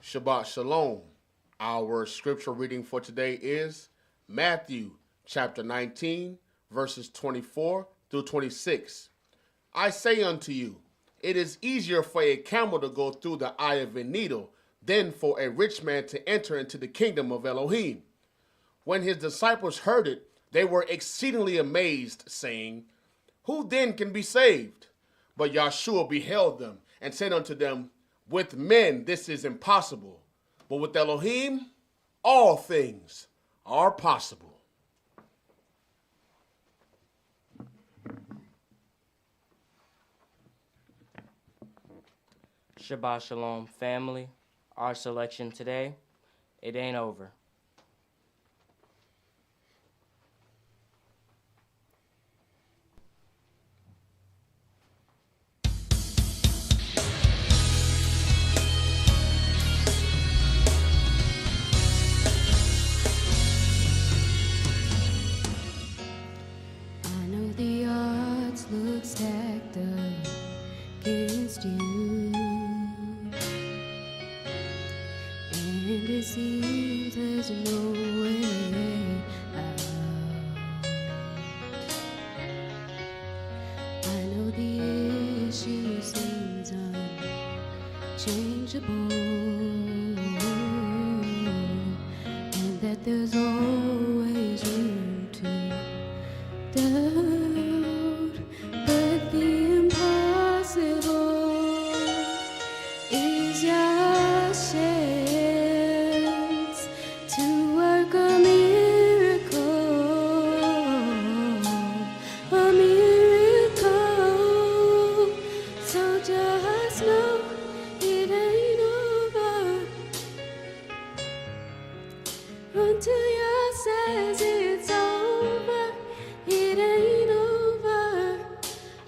Shabbat Shalom. Our scripture reading for today is Matthew chapter 19, verses 24 through 26. I say unto you, it is easier for a camel to go through the eye of a needle than for a rich man to enter into the kingdom of Elohim. When his disciples heard it, they were exceedingly amazed, saying, Who then can be saved? But Yahshua beheld them and said unto them, With men this is impossible, but with Elohim all things are possible. Shabbat Shalom, family. Our selection today, it ain't over. I know the odds look stacked up against you, and it seems there's no way out. I know the issue seems unchangeable, and that there's always room to doubt, but the impossible is your chance to work a miracle, a miracle. So just know it ain't over until you says it's over. It ain't over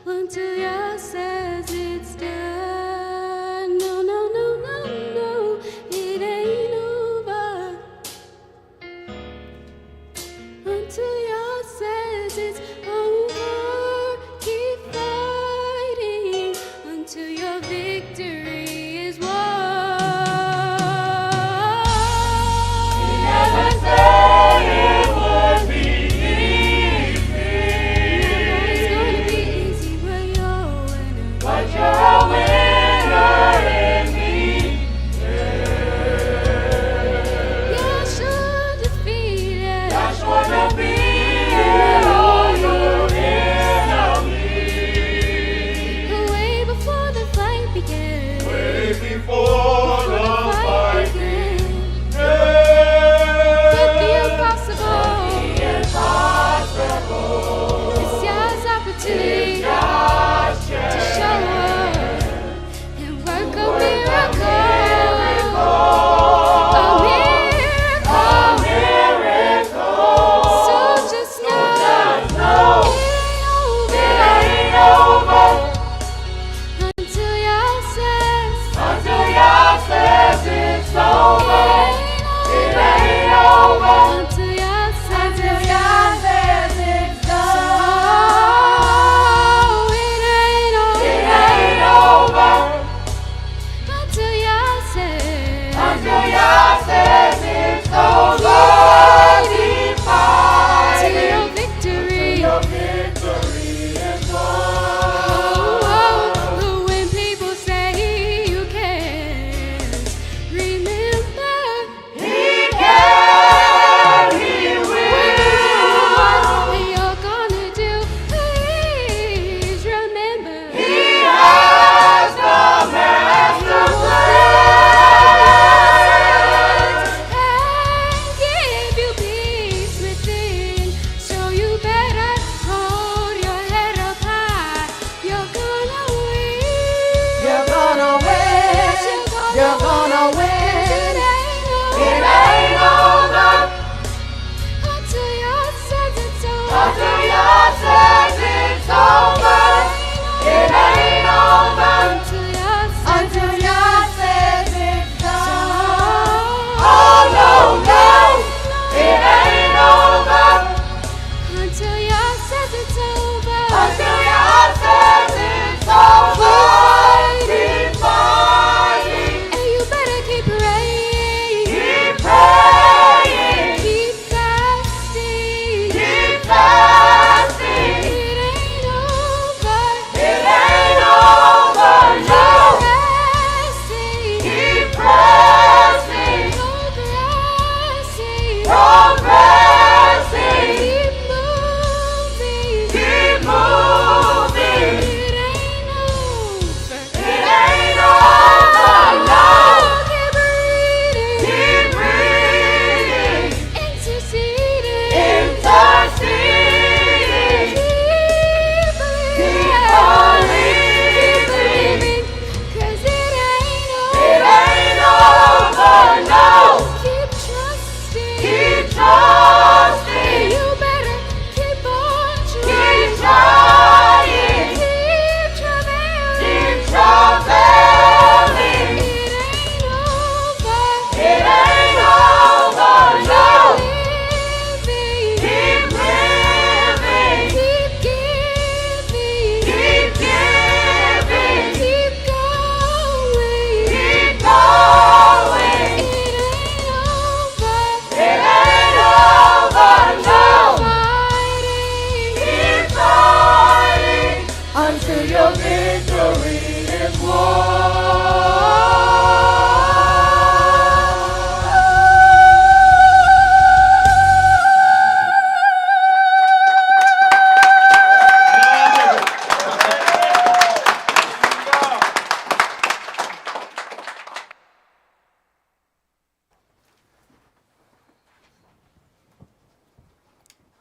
until you says it's done. No, no, no, no, no. It ain't over until you says it's over. Keep fighting until your victory is won. Never said it would be It's gonna be easy, but you're a winner. but you're a winner in me. Yahshua defeated Joshua defeated all your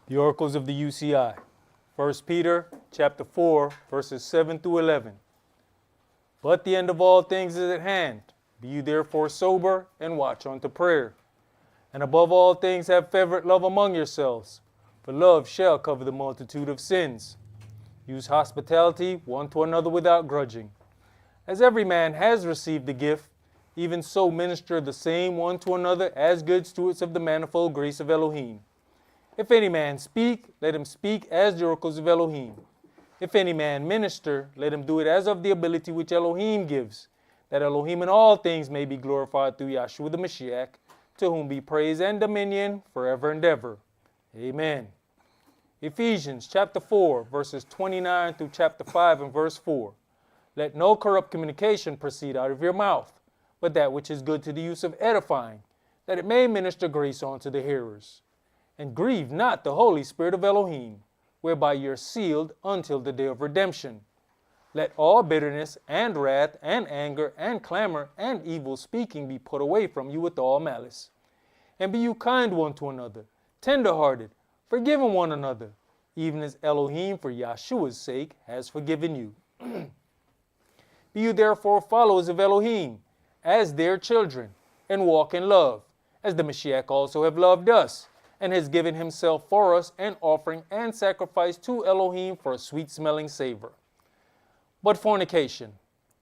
The oracles of the UCI. 1 Peter chapter 4, verses 7 through 11. But the end of all things is at hand. Be you therefore sober and watch unto prayer. And above all things have fervent love among yourselves, for love shall cover the multitude of sins. Use hospitality one to another without grudging. As every man has received the gift, even so minister the same one to another as good stewards of the manifold grace of Elohim. If any man speak, let him speak as the oracles of Elohim. If any man minister, let him do it as of the ability which Elohim gives, that Elohim in all things may be glorified through Yahshua the Mashiach, to whom be praise and dominion forever and ever. Amen. Ephesians chapter 4, verses 29 through chapter 5 and verse 4. Let no corrupt communication proceed out of your mouth, but that which is good to the use of edifying, that it may minister grace unto the hearers. And grieve not the Holy Spirit of Elohim, whereby ye are sealed until the day of redemption. Let all bitterness and wrath and anger and clamor and evil speaking be put away from you with all malice. And be you kind one to another, tender-hearted, forgiving one another, even as Elohim for Yahshua's sake has forgiven you. Be you therefore followers of Elohim, as their children, and walk in love, as the Mashiach also have loved us, and has given himself for us an offering and sacrifice to Elohim for a sweet-smelling savor. But fornication,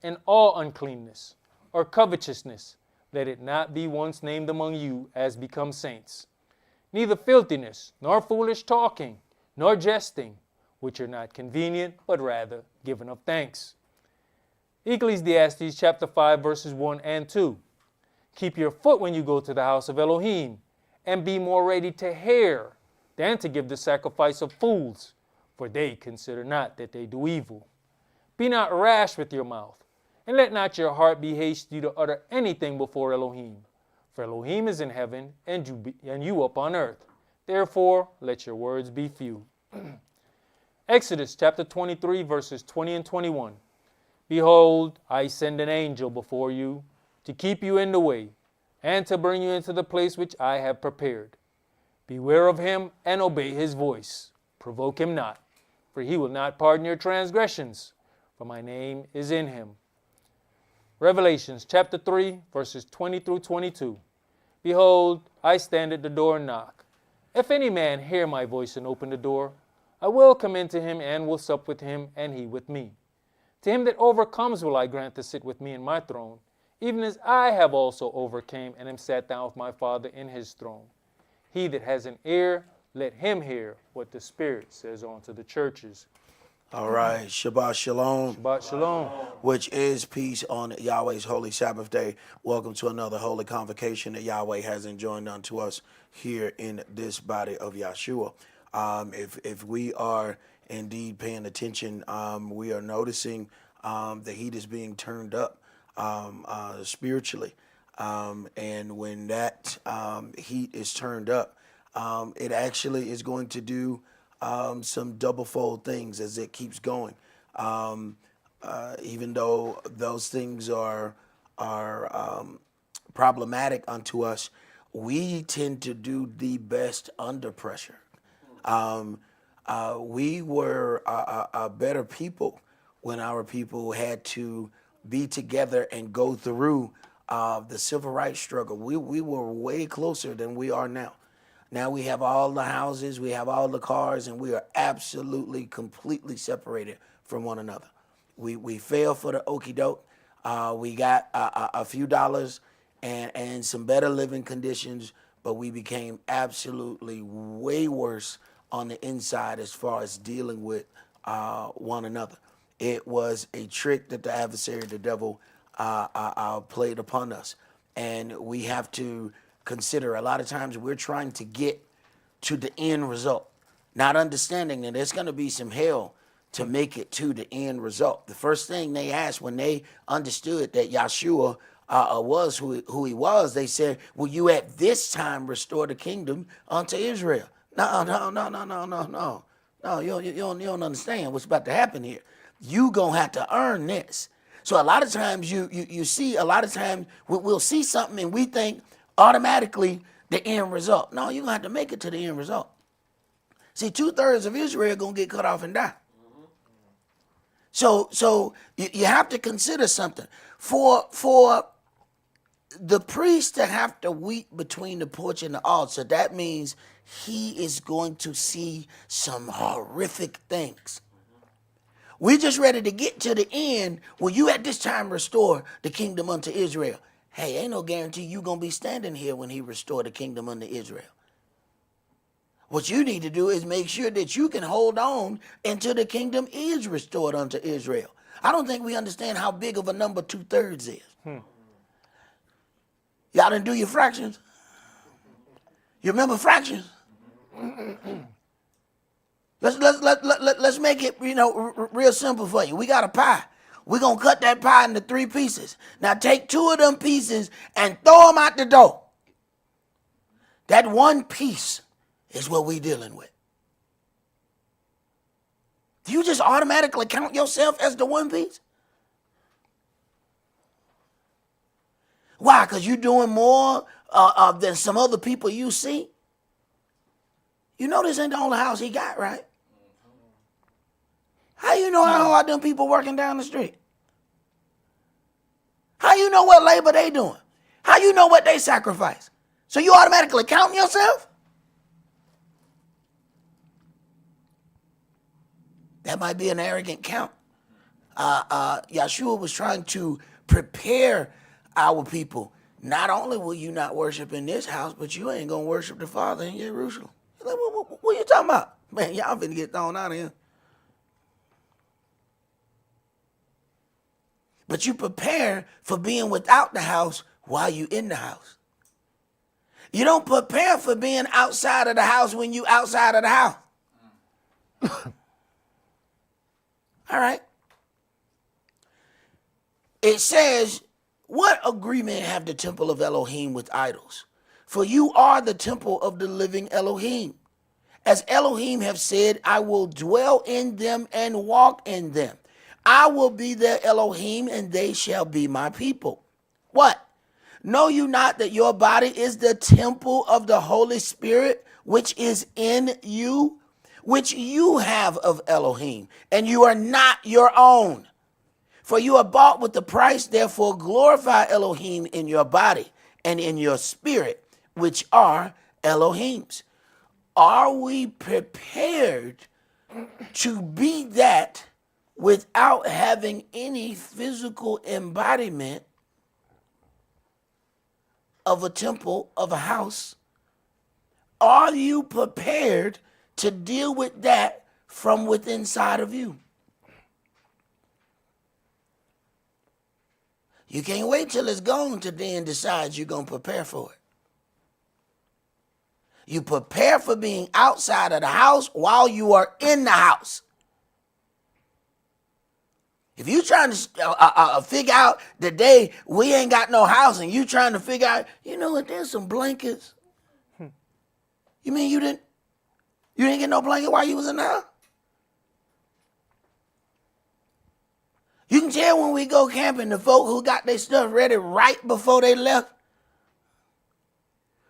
and all uncleanness, or covetousness, let it not be once named among you as becomes saints. Neither filthiness, nor foolish talking, nor jesting, which are not convenient, but rather given of thanks. Ecclesiastes chapter 5, verses 1 and 2. Keep your foot when you go to the house of Elohim, and be more ready to hear than to give the sacrifice of fools, for they consider not that they do evil. Be not rash with your mouth, and let not your heart be hasty to utter anything before Elohim. For Elohim is in heaven, and you upon earth. Therefore, let your words be few. Exodus chapter 23, verses 20 and 21. Behold, I send an angel before you, to keep you in the way, and to bring you into the place which I have prepared. Beware of him, and obey his voice. Provoke him not, for he will not pardon your transgressions, for my name is in him. Revelations chapter 3, verses 20 through 22. Behold, I stand at the door and knock. If any man hear my voice and open the door, I will come into him and will sup with him, and he with me. To him that overcomes will I grant to sit with me in my throne, even as I have also overcame and am sat down with my Father in his throne. He that has an ear, let him hear what the Spirit says unto the churches. All right, Shabbat Shalom. Shabbat Shalom. Which is peace on Yahweh's holy Sabbath day. Welcome to another holy convocation that Yahweh has enjoined unto us here in this body of Yahshua. If we are indeed paying attention, we are noticing the heat is being turned up spiritually. And when that heat is turned up, it actually is going to do some double-fold things as it keeps going. Even though those things are problematic unto us, we tend to do the best under pressure. We were a better people when our people had to be together and go through the civil rights struggle. We were way closer than we are now. Now we have all the houses, we have all the cars, and we are absolutely, completely separated from one another. We fell for the okie doke. We got a few dollars and some better living conditions, but we became absolutely way worse on the inside as far as dealing with one another. It was a trick that the adversary, the devil, played upon us. And we have to consider a lot of times we're trying to get to the end result, not understanding that there's going to be some hell to make it to the end result. The first thing they asked when they understood that Yahshua was who he was, they said, will you at this time restore the kingdom unto Israel? No, you don't understand what's about to happen here. You going to have to earn this. So a lot of times you see, a lot of times we'll see something and we think automatically the end result. No, you're going to have to make it to the end result. See, 2/3 of Israel going to get cut off and die. So you have to consider something. For the priest to have to weep between the porch and the altar, that means he is going to see some horrific things. We're just ready to get to the end. Will you at this time restore the kingdom unto Israel? Hey, ain't no guarantee you going to be standing here when he restore the kingdom unto Israel. What you need to do is make sure that you can hold on until the kingdom is restored unto Israel. I don't think we understand how big of a number 2/3 is. Y'all didn't do your fractions? You remember fractions? Let's make it, real simple for you. We got a pie. We're going to cut that pie into 3 pieces. Now take 2 of them pieces and throw them out the door. That 1 piece is what we're dealing with. Do you just automatically count yourself as the 1 piece? Why? Because you're doing more than some other people you see? You know this ain't the only house he got, right? How you know how hard them people working down the street? How you know what labor they doing? How you know what they sacrifice? So you automatically count yourself? That might be an arrogant count. Yeshua was trying to prepare our people. Not only will you not worship in this house, but you ain't going to worship the Father in Jerusalem. Like, what are you talking about? Man, y'all finna get thrown out of here. But you prepare for being without the house while you in the house. You don't prepare for being outside of the house when you outside of the house. All right. It says, what agreement have the temple of Elohim with idols? For you are the temple of the living Elohim. As Elohim have said, I will dwell in them and walk in them. I will be their Elohim and they shall be my people. What? Know you not that your body is the temple of the Holy Spirit, which is in you, which you have of Elohim, and you are not your own? For you are bought with the price, therefore glorify Elohim in your body and in your spirit, which are Elohim's. Are we prepared to be that without having any physical embodiment of a temple, of a house? Are you prepared to deal with that from within inside of you? You can't wait till it's gone to then decide you're going to prepare for it. You prepare for being outside of the house while you are in the house. If you trying to figure out the day we ain't got no house and you trying to figure out, you know what, there's some blankets. You mean you didn't get no blanket while you was in the house? You can tell when we go camping, the folk who got their stuff ready right before they left.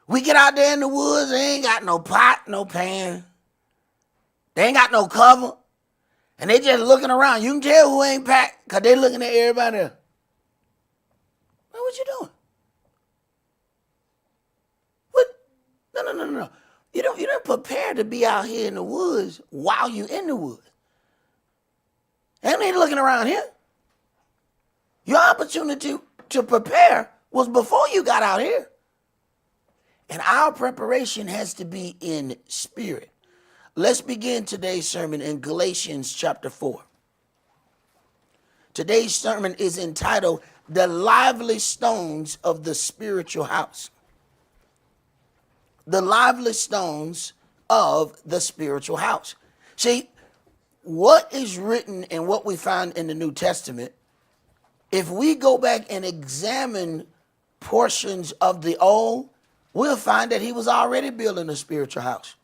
We get out there in the woods, they ain't got no pot, no pan. They ain't got no cover. And they just looking around. You can tell who ain't packed because they looking at everybody else. Man, what you doing? What? No. You don't prepare to be out here in the woods while you in the woods. Ain't they looking around here? Your opportunity to prepare was before you got out here. And our preparation has to be in spirit. Let's begin today's sermon in Galatians chapter 4. Today's sermon is entitled, The Lively Stones of the Spiritual House. The lively stones of the spiritual house. See, what is written and what we find in the New Testament, if we go back and examine portions of the Old, we'll find that he was already building a spiritual house.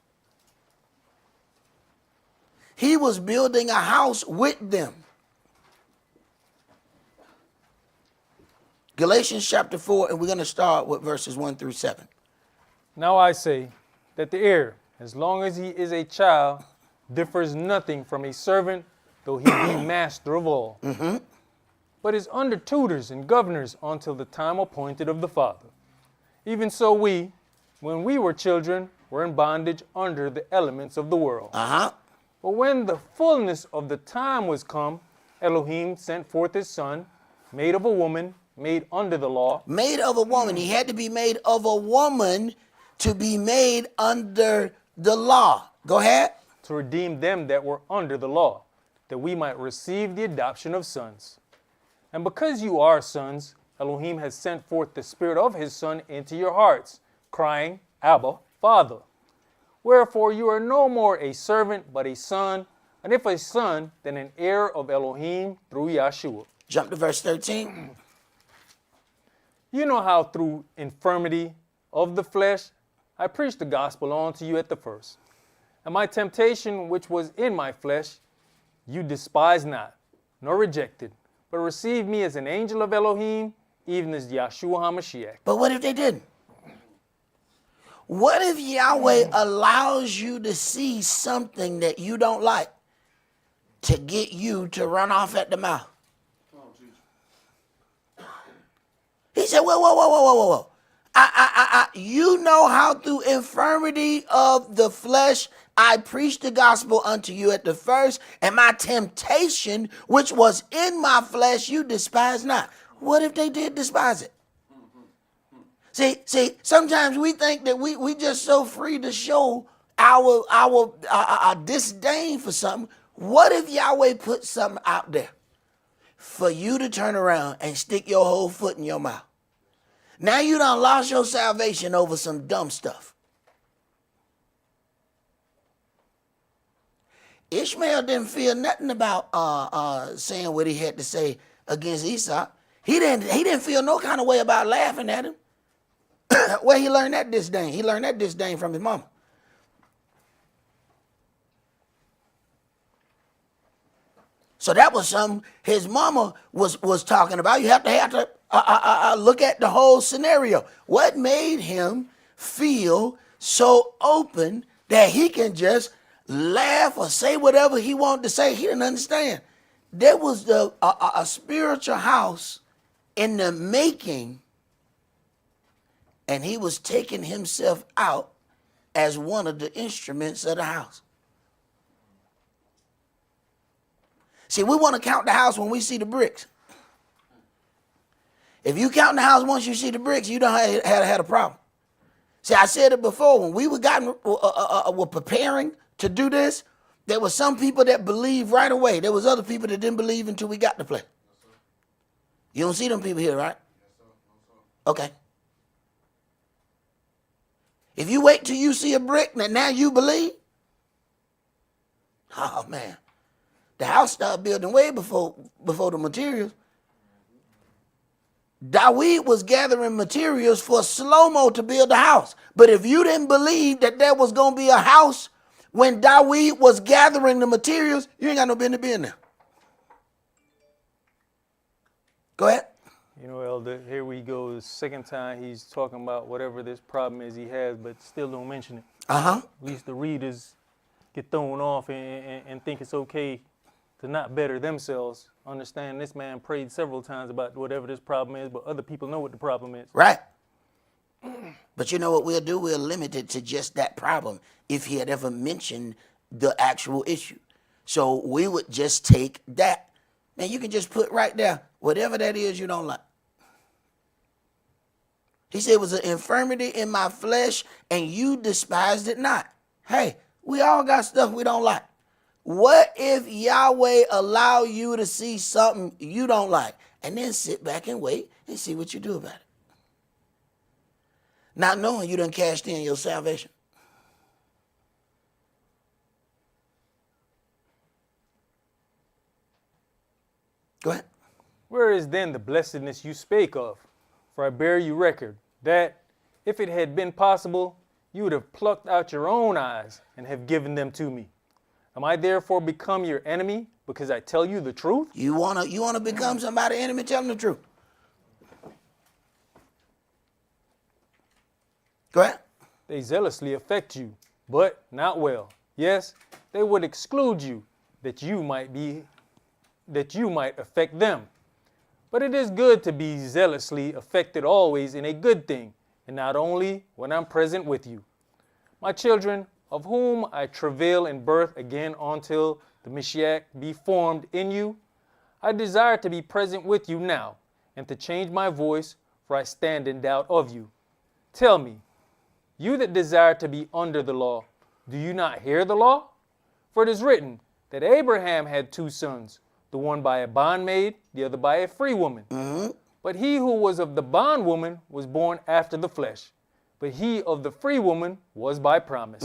He was building a house with them. Galatians chapter 4, and we're going to start with verses 1 through 7. Now I say that the heir as long as he is a child, differs nothing from a servant, though he be master of all. But is under tutors and governors until the time appointed of the Father. Even so we, when we were children, were in bondage under the elements of the world. But when the fullness of the time was come, Elohim sent forth his son, made of a woman, made under the law. Made of a woman. He had to be made of a woman to be made under the law. Go ahead. To redeem them that were under the law, that we might receive the adoption of sons. And because you are sons, Elohim has sent forth the Spirit of his Son into your hearts, crying, Abba, Father. Wherefore you are no more a servant, but a son, and if a son, then an heir of Elohim through Yahshua. Jump to verse 13. You know how through infirmity of the flesh, I preached the gospel unto you at the first. And my temptation, which was in my flesh, you despised not, nor rejected, but received me as an angel of Elohim, even as Yahshua HaMashiach. But what if they didn't? What if Yahweh allows you to see something that you don't like to get you to run off at the mouth? He said, whoa. You know how through infirmity of the flesh I preached the gospel unto you at the first, and my temptation, which was in my flesh, you despise not. What if they did despise it? See, sometimes we think that we just so free to show our disdain for something. What if Yahweh put something out there for you to turn around and stick your whole foot in your mouth? Now you done lost your salvation over some dumb stuff. Ishmael didn't feel nothing about saying what he had to say against Esau. He didn't feel no kind of way about laughing at him. Where he learned that disdain? He learned that disdain from his mama. So that was something his mama was talking about. You have to look at the whole scenario. What made him feel so open that he can just laugh or say whatever he wanted to say? He didn't understand. There was a spiritual house in the making, and he was taking himself out as one of the instruments of the house. See, we want to count the house when we see the bricks. If you count the house once you see the bricks, you don't had a problem. See, I said it before, when we were preparing to do this, there were some people that believed right away. There was other people that didn't believe until we got to play. You don't see them people here, right? Okay. If you wait till you see a brick that now you believe, oh man, the house started building way before the materials. Dawid was gathering materials for slow-mo to build the house. But if you didn't believe that there was going to be a house when Dawid was gathering the materials, you ain't got no business being there. Go ahead. You know, Elder, here we go. The second time he's talking about whatever this problem is he has, but still don't mention it. At least the readers get thrown off and think it's okay to not better themselves. Understand this man prayed several times about whatever this problem is, but other people know what the problem is. Right. But you know what we'll do? We'll limit it to just that problem if he had ever mentioned the actual issue. So we would just take that. Man, you can just put right there, whatever that is you don't like. He said it was an infirmity in my flesh and you despised it not. Hey, we all got stuff we don't like. What if Yahweh allow you to see something you don't like and then sit back and wait and see what you do about it? Not knowing you done cashed in your salvation. Go ahead. Where is then the blessedness you spake of? For I bear you record that if it had been possible, you would have plucked out your own eyes and have given them to me. Am I therefore become your enemy because I tell you the truth? You wanna become somebody's enemy? Tell them the truth. Go ahead. They zealously affect you, but not well. Yes, they would exclude you, that you might affect them. But it is good to be zealously affected always in a good thing, and not only when I'm present with you. My children, of whom I travail in birth again until the Mashiach be formed in you, I desire to be present with you now, and to change my voice, for I stand in doubt of you. Tell me, you that desire to be under the law, do you not hear the law? For it is written that Abraham had 2 sons, the one by a bondmaid, the other by a free woman. But he who was of the bondwoman was born after the flesh, but he of the free woman was by promise.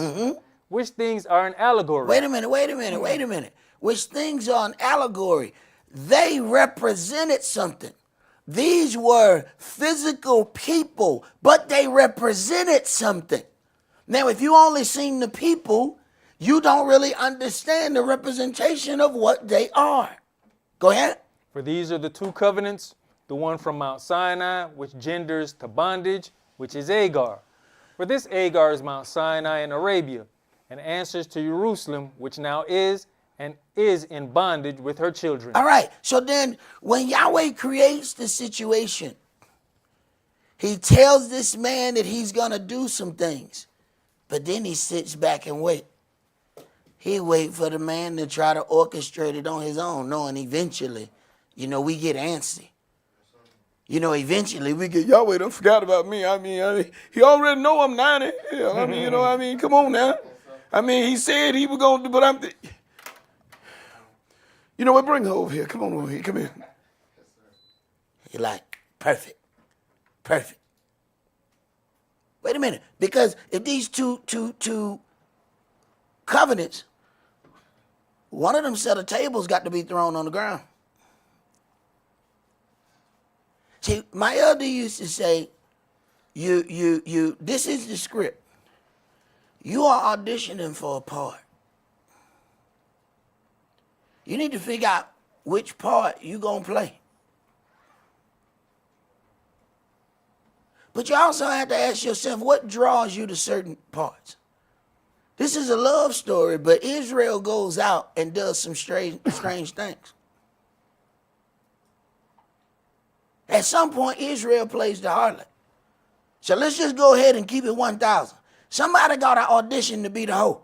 Which things are an allegory? Wait a minute. Which things are an allegory? They represented something. These were physical people, but they represented something. Now, if you only seen the people, you don't really understand the representation of what they are. Go ahead. For these are the 2 covenants, the one from Mount Sinai, which genders to bondage, which is Agar. For this Agar is Mount Sinai in Arabia, and answers to Jerusalem, which now is and is in bondage with her children. All right. So then when Yahweh creates the situation, he tells this man that he's going to do some things, but then he sits back and wait. He wait for the man to try to orchestrate it on his own, knowing eventually, we get antsy. Eventually we get, Yahweh done forgot about me. I mean, he already know I'm 90. Come on now. He said he was going to do, but I'm... You know what? Bring her over here. Come on over here. Come here. You're like, perfect. Wait a minute. Because if these two covenants, one of them set of tables got to be thrown on the ground. See, my elder used to say, this is the script. You are auditioning for a part. You need to figure out which part you're going to play. But you also have to ask yourself, what draws you to certain parts? This is a love story, but Israel goes out and does some strange things. At some point, Israel plays the harlot. So let's just go ahead and keep it 1,000. Somebody got to audition to be the hoe.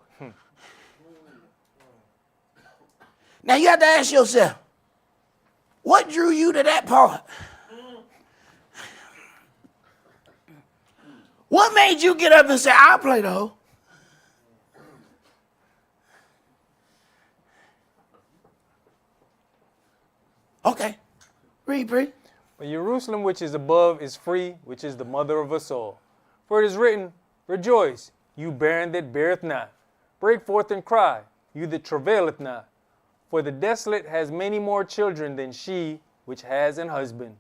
Now you have to ask yourself, what drew you to that part? What made you get up and say, I'll play the hoe? Okay. Read, Bree. But Jerusalem which is above is free, which is the mother of us all. For it is written, Rejoice, you barren that beareth not. Break forth and cry, you that travaileth not. For the desolate has many more children than she which has an husband.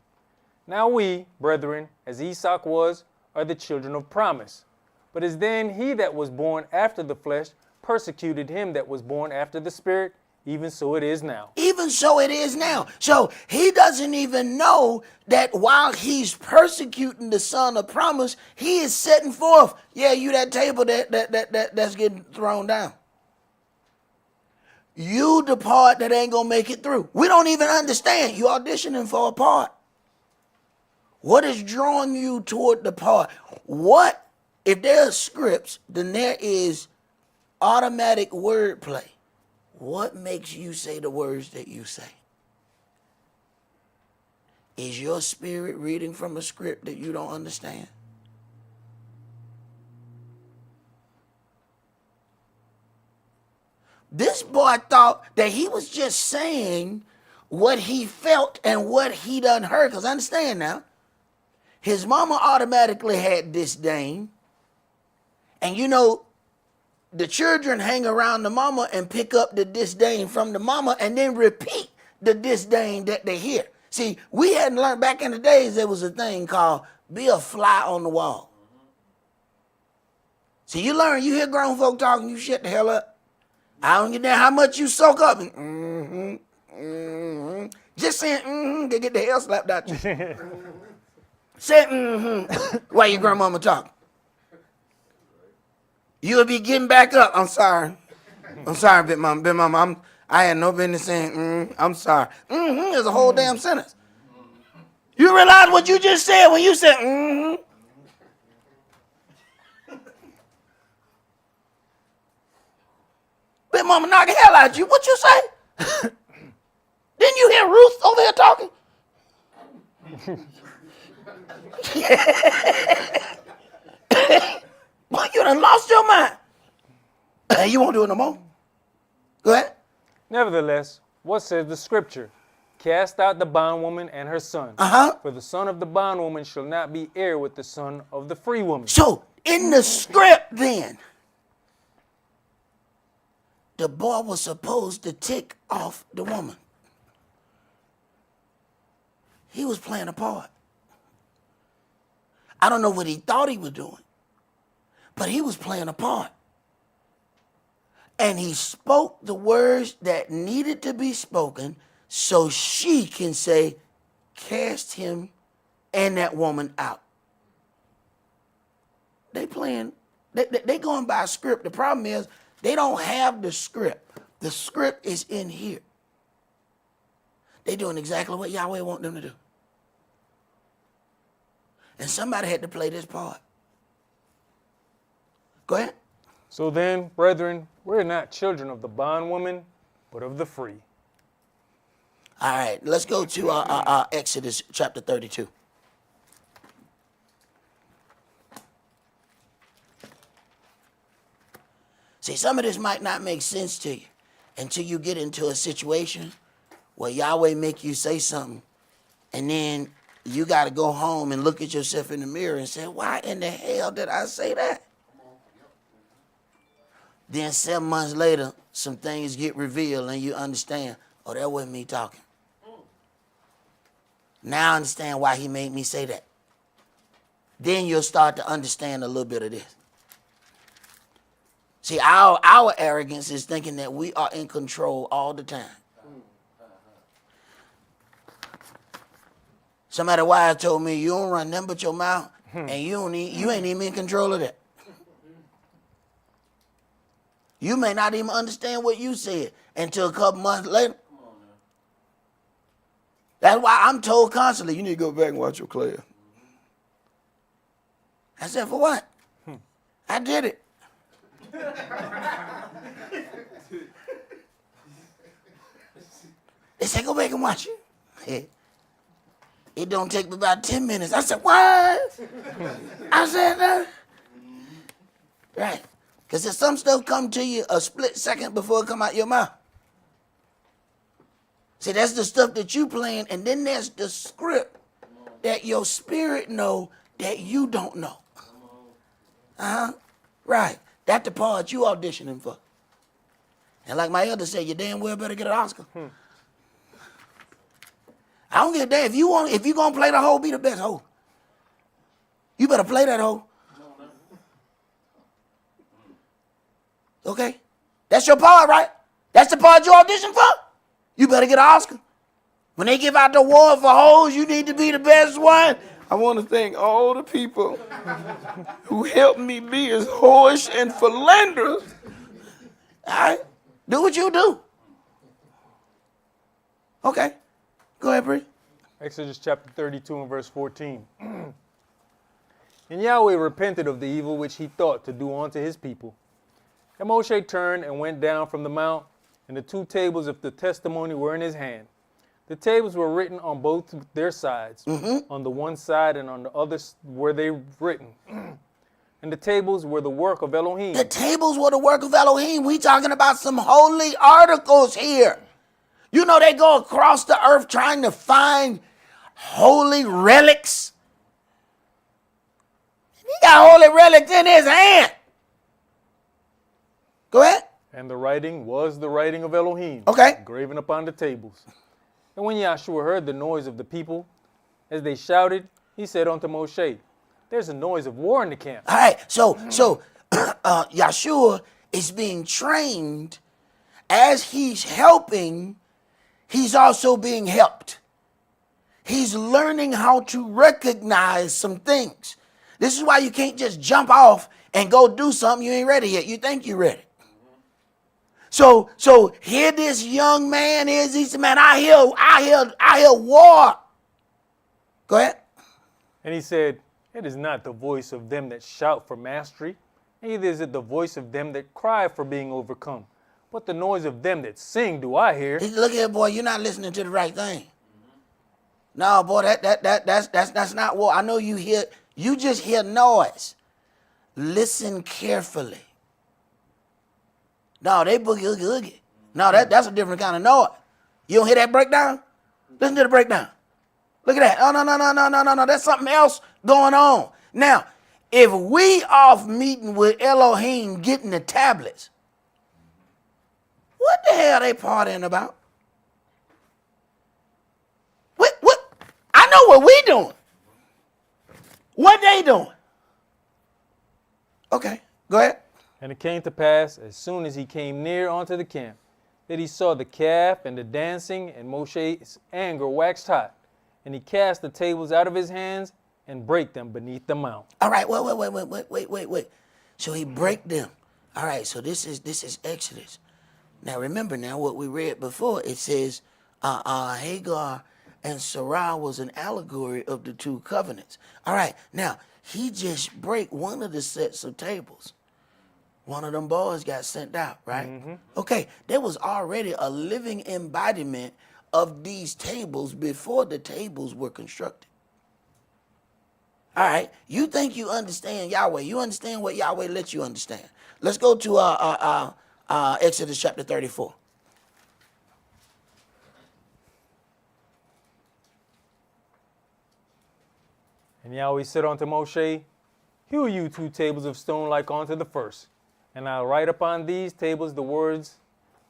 Now we, brethren, as Esaac was, are the children of promise. But as then he that was born after the flesh persecuted him that was born after the Spirit, even so it is now. Even so it is now. So he doesn't even know that while he's persecuting the son of promise, he is setting forth, you that table that's getting thrown down. You the part that ain't going to make it through. We don't even understand. You auditioning for a part. What is drawing you toward the part? What, if there are scripts, then there is automatic wordplay. What makes you say the words that you say? Is your spirit reading from a script that you don't understand? This boy thought that he was just saying what he felt and what he done heard. Because understand now, his mama automatically had disdain. And the children hang around the mama and pick up the disdain from the mama and then repeat the disdain that they hear. See, we hadn't learned back in the days there was a thing called be a fly on the wall. See, you hear grown folk talking, you shut the hell up. I don't care how much you soak up. And, Just saying to get the hell slapped out you. Say while your grandmama talking. You'll be getting back up. I'm sorry. I'm sorry, Big Mama. Big Mama, I had no business saying, I'm sorry. Is a whole damn sentence. You realize what you just said when you said, Big Mama knocked the hell out of you. What you say? Didn't you hear Ruth over here talking? Boy, you done lost your mind. You won't do it no more. Go ahead. Nevertheless, what says the Scripture? Cast out the bondwoman and her son. For the son of the bondwoman shall not be heir with the son of the free woman. So, in the script then, the boy was supposed to tick off the woman. He was playing a part. I don't know what he thought he was doing, but he was playing a part. And he spoke the words that needed to be spoken so she can say, cast him and that woman out. They going by a script. The problem is they don't have the script. The script is in here. They doing exactly what Yahweh want them to do. And somebody had to play this part. Go ahead. So then, brethren, we're not children of the bondwoman, but of the free. All right, let's go to Exodus chapter 32. See, some of this might not make sense to you until you get into a situation where Yahweh make you say something, and then you got to go home and look at yourself in the mirror and say, why in the hell did I say that? Then 7 months later, some things get revealed and you understand, oh, that wasn't me talking. Now I understand why he made me say that. Then you'll start to understand a little bit of this. See, our arrogance is thinking that we are in control all the time. Somebody wise told me, you don't run nothing but your mouth, and you ain't even in control of that. You may not even understand what you said until a couple months later. That's why I'm told constantly, you need to go back and watch your class. I said, for what? I did it. They said, go back and watch it. It don't take me about 10 minutes. I said, what? I said, no. Right. Because if some stuff come to you a split second before it come out your mouth. See, that's the stuff that you playing, and then there's the script that your spirit know that you don't know. Right. That's the part you auditioning for. And like my elder said, you damn well better get an Oscar. I don't give a damn. If you gonna play the hoe, be the best hoe. You better play that hoe. Okay? That's your part, right? That's the part you audition for? You better get an Oscar. When they give out the award for hoes, you need to be the best one. I want to thank all the people who helped me be as whorish and philanderous. All right? Do what you do. Okay. Go ahead, Bree. Exodus chapter 32 and verse 14. And Yahweh repented of the evil which he thought to do unto his people. And Moshe turned and went down from the mount, and the 2 tables of the testimony were in his hand. The tables were written on both their sides. On the one side and on the other were they written. And the tables were the work of Elohim. The tables were the work of Elohim. We talking about some holy articles here. You know they go across the earth trying to find holy relics. He got holy relics in his hand. Go ahead. And the writing was the writing of Elohim. Okay. Graven upon the tables. And when Yahshua heard the noise of the people, as they shouted, he said unto Moshe, there's a noise of war in the camp. All right. So Yahshua is being trained as he's helping. He's also being helped. He's learning how to recognize some things. This is why you can't just jump off and go do something you ain't ready yet. You think you're ready. So here this young man is. He said, man, I hear war. Go ahead. And he said, it is not the voice of them that shout for mastery, neither is it the voice of them that cry for being overcome. But the noise of them that sing do I hear. He said, look here, boy, you're not listening to the right thing. No, boy, that's not war. I know you just hear noise. Listen carefully. No, they boogie oogie oogie. No, that's a different kind of noise. You don't hear that breakdown? Listen to the breakdown. Look at that. Oh, no. There's something else going on. Now, if we off meeting with Elohim getting the tablets, what the hell they partying about? What? I know what we doing. What they doing? Okay, go ahead. And it came to pass, as soon as he came near unto the camp, that he saw the calf and the dancing, and Moshe's anger waxed hot. And he cast the tables out of his hands and brake them beneath the mount. All right, wait. So he break them. All right, so this is Exodus. Now remember now what we read before. It says Hagar and Sarah was an allegory of the two covenants. All right, now he just break one of the sets of tables. One of them boys got sent out, right? Mm-hmm. Okay, there was already a living embodiment of these tables before the tables were constructed. All right, you think you understand Yahweh. You understand what Yahweh lets you understand. Let's go to Exodus chapter 34. And Yahweh said unto Moshe, hew you 2 tables of stone like unto the first. And I'll write upon these tables the words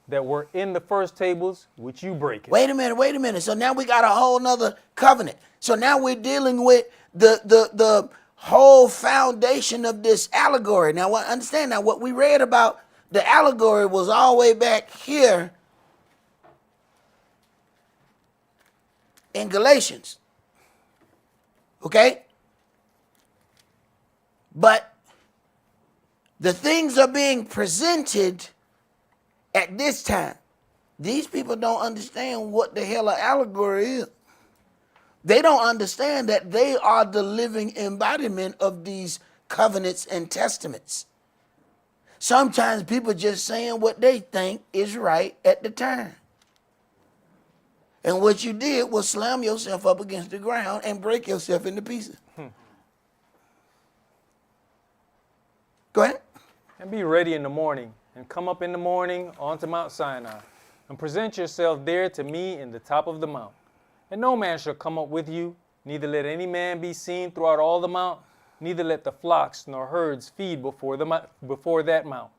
that were in the first tables, which you break it. Wait a minute. So now we got a whole nother covenant. So now we're dealing with the whole foundation of this allegory. Now, understand now what we read about the allegory was all the way back here in Galatians. Okay? But the things are being presented at this time. These people don't understand what the hell an allegory is. They don't understand that they are the living embodiment of these covenants and testaments. Sometimes people just saying what they think is right at the time. And what you did was slam yourself up against the ground and break yourself into pieces. Go ahead. And be ready in the morning, and come up in the morning onto Mount Sinai, and present yourself there to me in the top of the mount. And no man shall come up with you, neither let any man be seen throughout all the mount, neither let the flocks nor herds feed before that mount.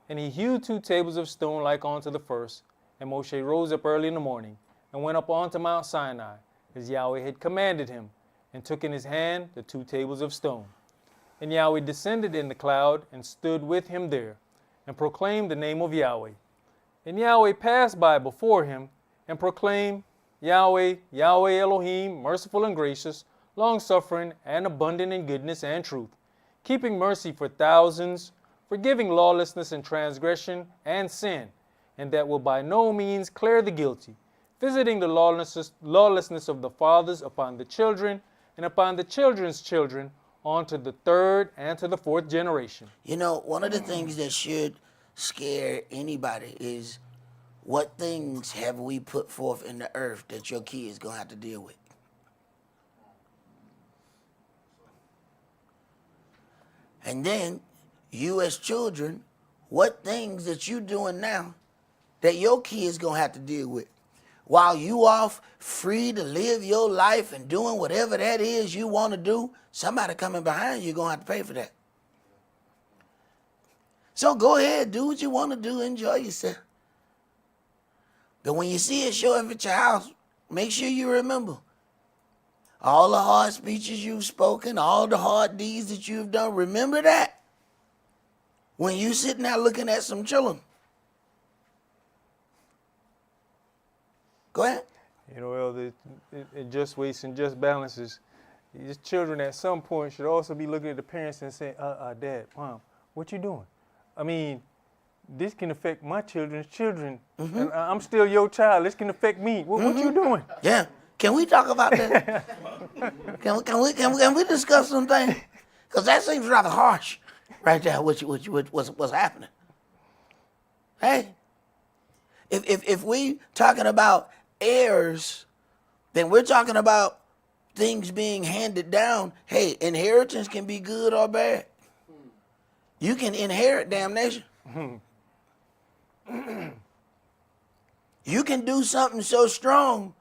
And he hewed 2 tables of stone like unto the first. And Moshe rose up early in the morning, and went up onto Mount Sinai, as Yahweh had commanded him, and took in his hand the 2 tables of stone. And Yahweh descended in the cloud, and stood with him there, and proclaimed the name of Yahweh. And Yahweh passed by before him, and proclaimed, Yahweh, Yahweh Elohim, merciful and gracious, long-suffering, and abundant in goodness and truth, keeping mercy for thousands, forgiving lawlessness and transgression and sin, and that will by no means clear the guilty, visiting the lawlessness of the fathers upon the children, and upon the children's children, on to the 3rd and to the 4th generation. You know, one of the things that should scare anybody is what things have we put forth in the earth that your kids going to have to deal with? And then, you as children, what things that you doing now that your kids going to have to deal with? While you off free to live your life and doing whatever that is you want to do, somebody coming behind you going to have to pay for that. So go ahead, do what you want to do, enjoy yourself. But when you see it show up at your house, make sure you remember all the hard speeches you've spoken, all the hard deeds that you've done. Remember that when you sitting there looking at some children. Go ahead. You know, well, it just weights and just balances. These children at some point should also be looking at the parents and saying, Dad, Mom, what you doing? I mean, this can affect my children's children. And I'm still your child. This can affect me. What you doing? Yeah. Can we talk about that? can we discuss some things? Because that seems rather harsh right there, what's happening. Hey, if we talking about heirs, then we're talking about things being handed down. Hey, inheritance can be good or bad. You can inherit damnation. You can do something so strong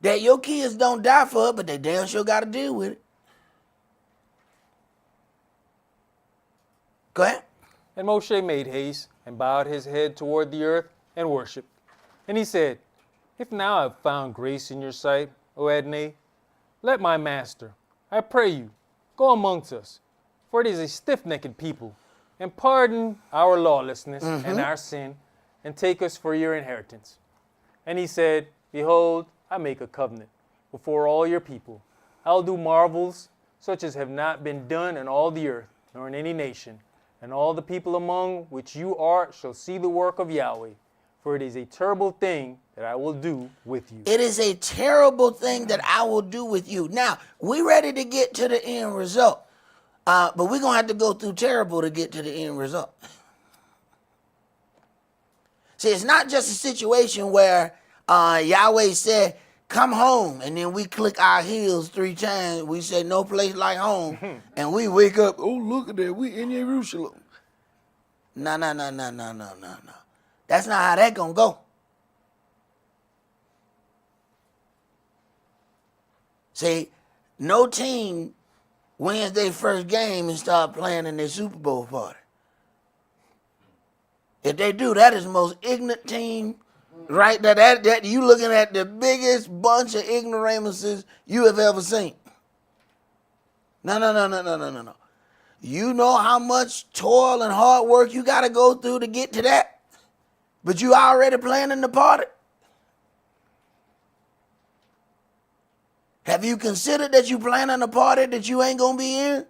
that your kids don't die for it, but they damn sure got to deal with it. Go ahead. And Moshe made haste and bowed his head toward the earth and worshipped. And he said, If now I have found grace in your sight, O Adonai, let my master, I pray you, go amongst us, for it is a stiff-necked people, and pardon our lawlessness and our sin, and take us for your inheritance. And he said, Behold, I make a covenant before all your people. I'll do marvels such as have not been done in all the earth, nor in any nation. And all the people among which you are shall see the work of Yahweh. For it is a terrible thing that I will do with you. It is a terrible thing that I will do with you. Now, we're ready to get to the end result. But we're going to have to go through terrible to get to the end result. See, it's not just a situation where Yahweh said, come home, and then we click our heels 3 times. We say, no place like home. And we wake up, oh, look at that, we in Jerusalem. No. That's not how that going to go. See, no team wins their first game and start playing in their Super Bowl party. If they do, that is the most ignorant team. Right, that you looking at the biggest bunch of ignoramuses you have ever seen. No. You know how much toil and hard work you got to go through to get to that, but you already planning the party. Have you considered that you planning a party that you ain't gonna be in?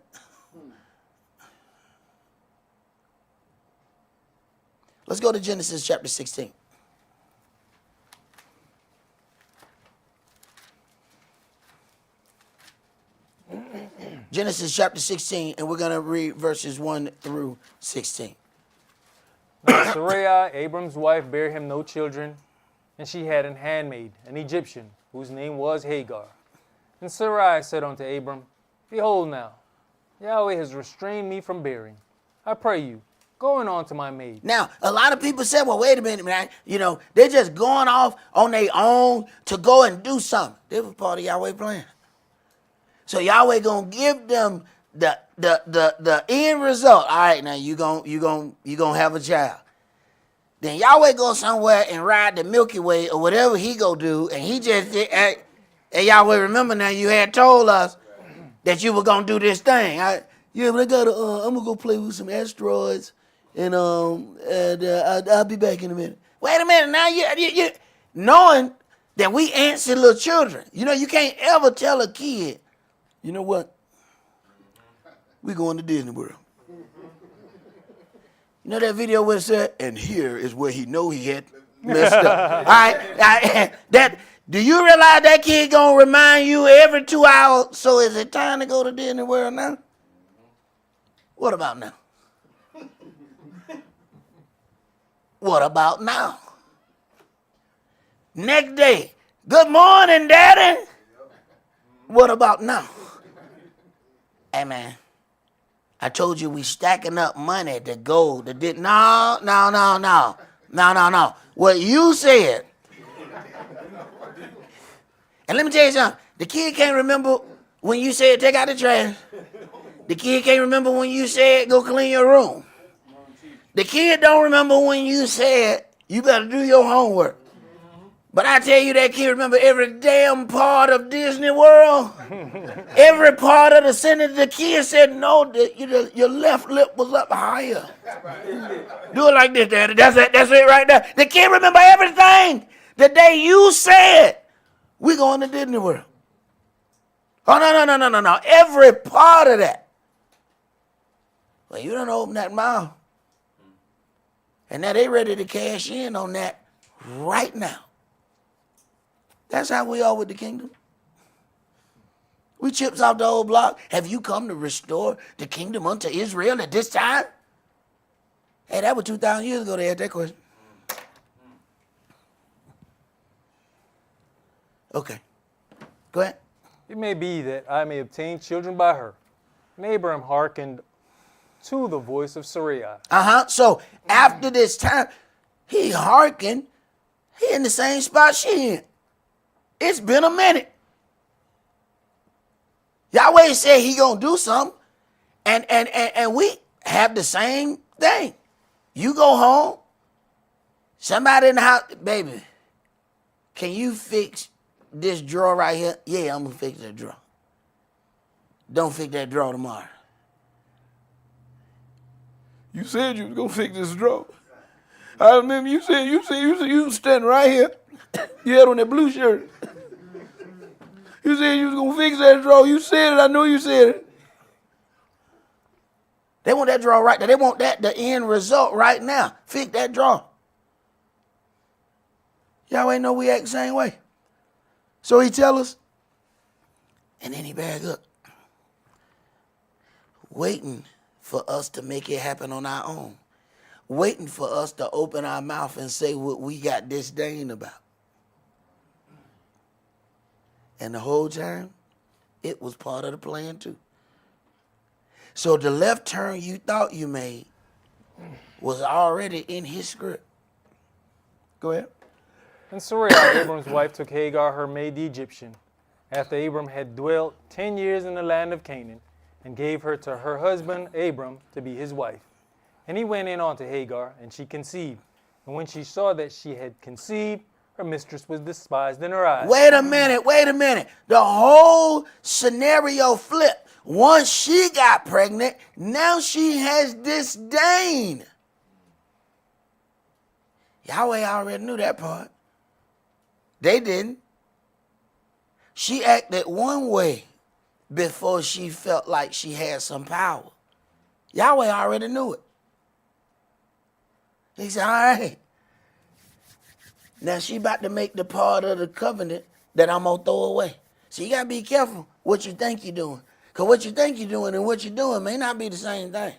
Let's go to Genesis chapter 16. Genesis chapter 16, and we're going to read verses 1 through 16. Now Sarai, Abram's wife, bare him no children, and she had an handmaid, an Egyptian, whose name was Hagar. And Sarai said unto Abram, Behold now, Yahweh has restrained me from bearing. I pray you, go in on to my maid. Now, a lot of people say, well, wait a minute, man. You know, they're just going off on their own to go and do something. This was part of Yahweh plan. So Yahweh gonna give them the end result. All right, now you gonna have a child. Then Yahweh go somewhere and ride the Milky Way or whatever he go do, and he just did. Hey, Yahweh, remember now you had told us that you were gonna do this thing. But I gotta. I'm gonna go play with some asteroids, and I'll be back in a minute. Wait a minute, now you knowing that we answer little children. You know, you can't ever tell a kid, you know what? We going to Disney World. You know that video where it said, and here is where he know he had messed up. All right, do you realize that kid gonna remind you every 2 hours? So is it time to go to Disney World now? What about now? What about now? Next day, good morning, Daddy. What about now? Hey, man, I told you we stacking up money to go to did. No. What you said. And let me tell you something. The kid can't remember when you said take out the trash. The kid can't remember when you said go clean your room. The kid don't remember when you said you better do your homework. But I tell you, that kid remember every damn part of Disney World. Every part of the sentence. The kid said, no, your left lip was up higher. Do it like this, Daddy. That's it right there. The kid remember everything the day you said, we're going to Disney World. Oh, no. Every part of that. Well, you don't open that mouth. And now they ready to cash in on that right now. That's how we are with the kingdom. We chips off the old block. Have you come to restore the kingdom unto Israel at this time? Hey, that was 2,000 years ago they had that question. Okay. Go ahead. It may be that I may obtain children by her. And Abraham hearkened to the voice of Sarai. So after this time, he hearkened. He in the same spot she in. It's been a minute. Yahweh said he gonna do something, and we have the same thing. You go home, somebody in the house, baby, can you fix this drawer right here? Yeah, I'm gonna fix that drawer. Don't fix that drawer tomorrow. You said you was gonna fix this drawer. I remember you said you was standing right here. You had on that blue shirt. You said you was gonna fix that drawer. You said it. I know you said it. They want that drawer right there. They want the end result right now. Fix that drawer. Y'all ain't know we act the same way. So he tell us, and then he bag up. Waiting for us to make it happen on our own. Waiting for us to open our mouth and say what we got disdain about. And the whole time, it was part of the plan too. So the left turn you thought you made was already in his script. Go ahead. And Sarai, Abram's wife, took Hagar, her maid, the Egyptian, after Abram had dwelt 10 years in the land of Canaan, and gave her to her husband Abram to be his wife. And he went in unto Hagar, and she conceived. And when she saw that she had conceived, her mistress was despised in her eyes. Wait a minute. The whole scenario flipped. Once she got pregnant, now she has disdain. Yahweh already knew that part. They didn't. She acted one way before she felt like she had some power. Yahweh already knew it. He said, all right. Now she about to make the part of the covenant that I'm going to throw away. So you got to be careful what you think you're doing. Because what you think you're doing and what you're doing may not be the same thing.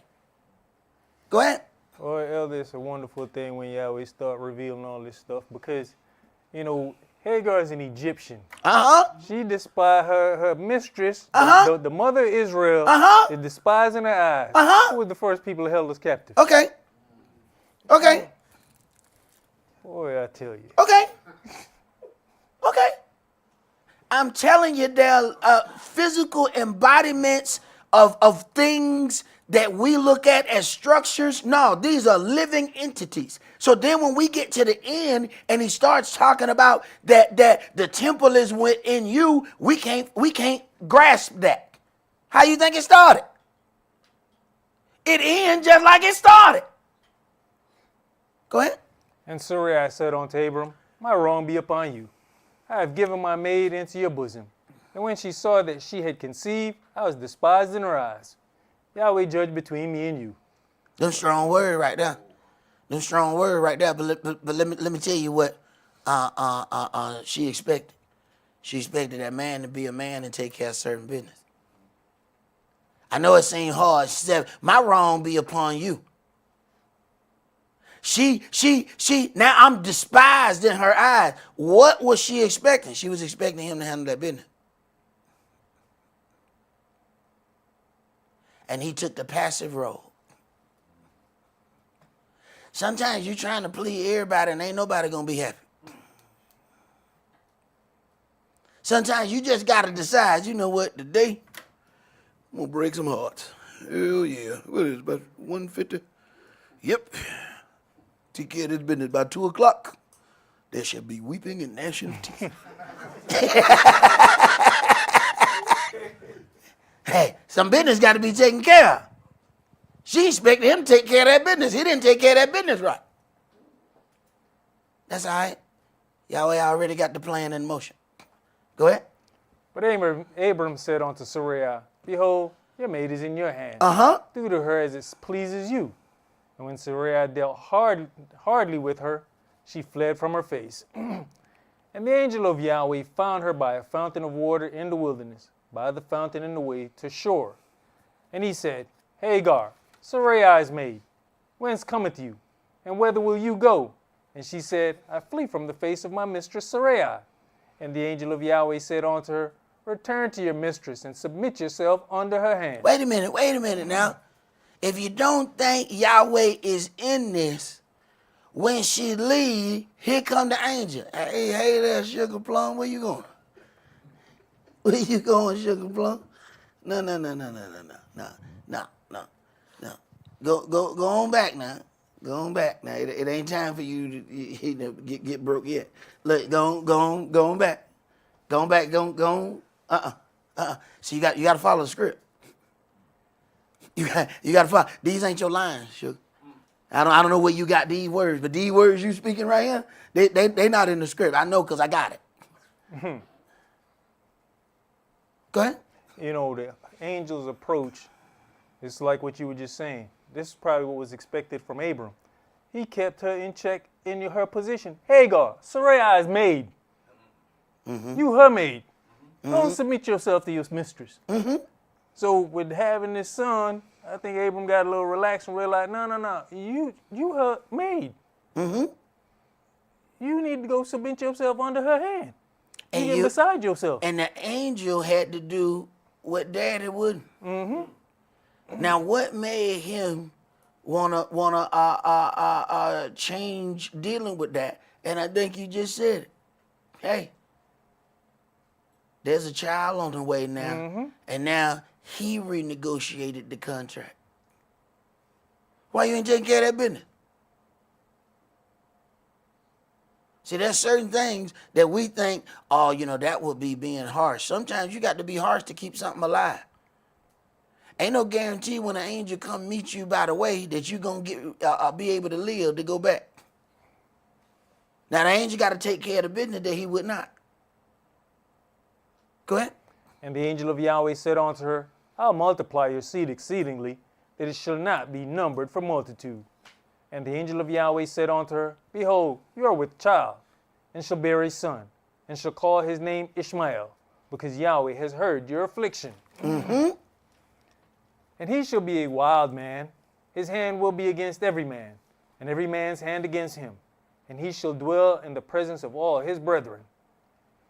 Go ahead. Well, Elder, it's a wonderful thing when Yahweh start revealing all this stuff because, you know, Hagar is an Egyptian. She despised her mistress, the mother of Israel, is despising her eyes. Who was the first people who held us captive? Okay. Boy, I tell you. Okay. I'm telling you, there are physical embodiments of things that we look at as structures. No, these are living entities. So then when we get to the end and he starts talking about that the temple is within you, we can't grasp that. How you think it started? It ends just like it started. Go ahead. And Sarai said unto Abram, my wrong be upon you. I have given my maid into your bosom. And when she saw that she had conceived, I was despised in her eyes. Yahweh judge between me and you. Them strong word right there. But let me tell you what she expected. She expected that man to be a man and take care of certain business. I know it seemed hard. She said, my wrong be upon you. She, now I'm despised in her eyes. What was she expecting? She was expecting him to handle that business. And he took the passive role. Sometimes you're trying to please everybody and ain't nobody going to be happy. Sometimes you just got to decide, you know what, today I'm going to break some hearts. Hell yeah. What is it, about 150? Yep. Take care of this business by 2 o'clock. There shall be weeping and gnashing of teeth. Hey, some business got to be taken care of. She expected him to take care of that business. He didn't take care of that business right. That's all right. Yahweh already got the plan in motion. Go ahead. But Abram said unto Sarai, Behold, your maid is in your hand. Uh-huh. Do to her as it pleases you. And when Sarai dealt hardly with her, she fled from her face. And the angel of Yahweh found her by a fountain of water in the wilderness, by the fountain in the way to shore. And he said, Hagar, Sarai's maid, whence cometh you? And whither will you go? And she said, I flee from the face of my mistress Sarai. And the angel of Yahweh said unto her, Return to your mistress and submit yourself under her hand. Wait a minute now. If you don't think Yahweh is in this, when she leave, here come the angel. Hey there, Sugar Plum, where you going? Where you going, Sugar Plum? No. Go on back now. Go on back now. It ain't time for you to get broke yet. Look, go on back. Go on back. Go on. So you got to follow the script. You got to follow. These ain't your lines, Sugar. I don't know where you got these words, but these words you speaking right here, they not in the script. I know because I got it. Go ahead. You know, the angel's approach is like what you were just saying. This is probably what was expected from Abram. He kept her in check in her position. Hagar, Sarai's maid. You her maid. Don't submit yourself to your mistress. So with having this son, I think Abram got a little relaxed and realized, no. You her maid. You need to go submit yourself under her hand. And get beside yourself. And the angel had to do what daddy wouldn't. Now, what made him wanna change dealing with that? And I think you just said it. Hey, there's a child on the way now, and now he renegotiated the contract. Why you ain't taking care of that business? See, there's certain things that we think, oh, that would be being harsh. Sometimes you got to be harsh to keep something alive. Ain't no guarantee when an angel come meet you by the way that you going to be able to live to go back. Now, the angel got to take care of the business that he would not. Go ahead. And the angel of Yahweh said unto her, I'll multiply your seed exceedingly, that it shall not be numbered for multitude. And the angel of Yahweh said unto her, Behold, you are with child, and shall bear a son, and shall call his name Ishmael, because Yahweh has heard your affliction. And he shall be a wild man. His hand will be against every man, and every man's hand against him. And he shall dwell in the presence of all his brethren.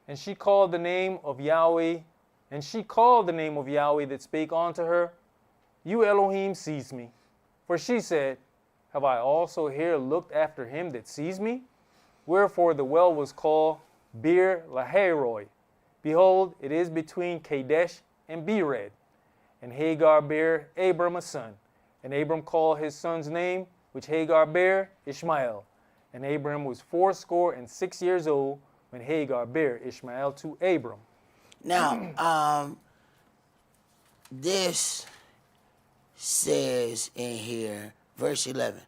And she called the name of Yahweh, that spake unto her, You Elohim sees me. For she said, Have I also here looked after him that sees me? Wherefore the well was called Bir Lahairoi. Behold, it is between Kadesh and Bered. And Hagar bare Abram a son. And Abram called his son's name, which Hagar bare, Ishmael. And Abram was 86 years old when Hagar bare Ishmael to Abram. Now, this says in here, verse 11,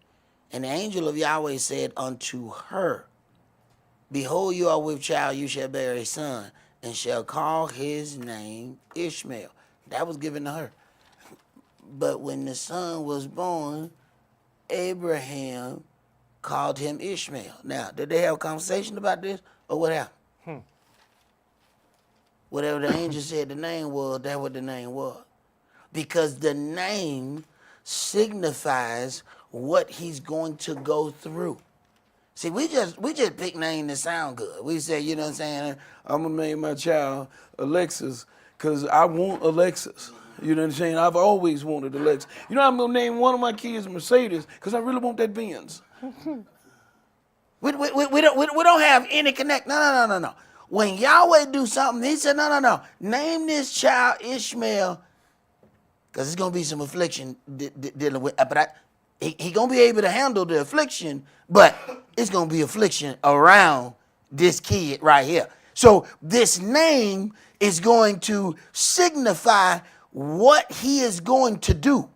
And the angel of Yahweh said unto her, Behold, you are with child, you shall bear a son, and shall call his name Ishmael. That was given to her. But when the son was born, Abraham called him Ishmael. Now, did they have a conversation about this, or what happened? Whatever the angel said the name was, that's what the name was. Because the name signifies what he's going to go through. See, we just pick names that sound good. We say, you know what I'm saying, I'm going to name my child Alexis because I want Alexis. You know what I'm saying? I've always wanted Alexis. You know, I'm going to name one of my kids Mercedes because I really want that Benz. We don't have any connect. No. When Yahweh do something, he said, no. Name this child Ishmael because it's going to be some affliction dealing with. But he going to be able to handle the affliction, but it's going to be affliction around this kid right here. So this name is going to signify what he is going to do.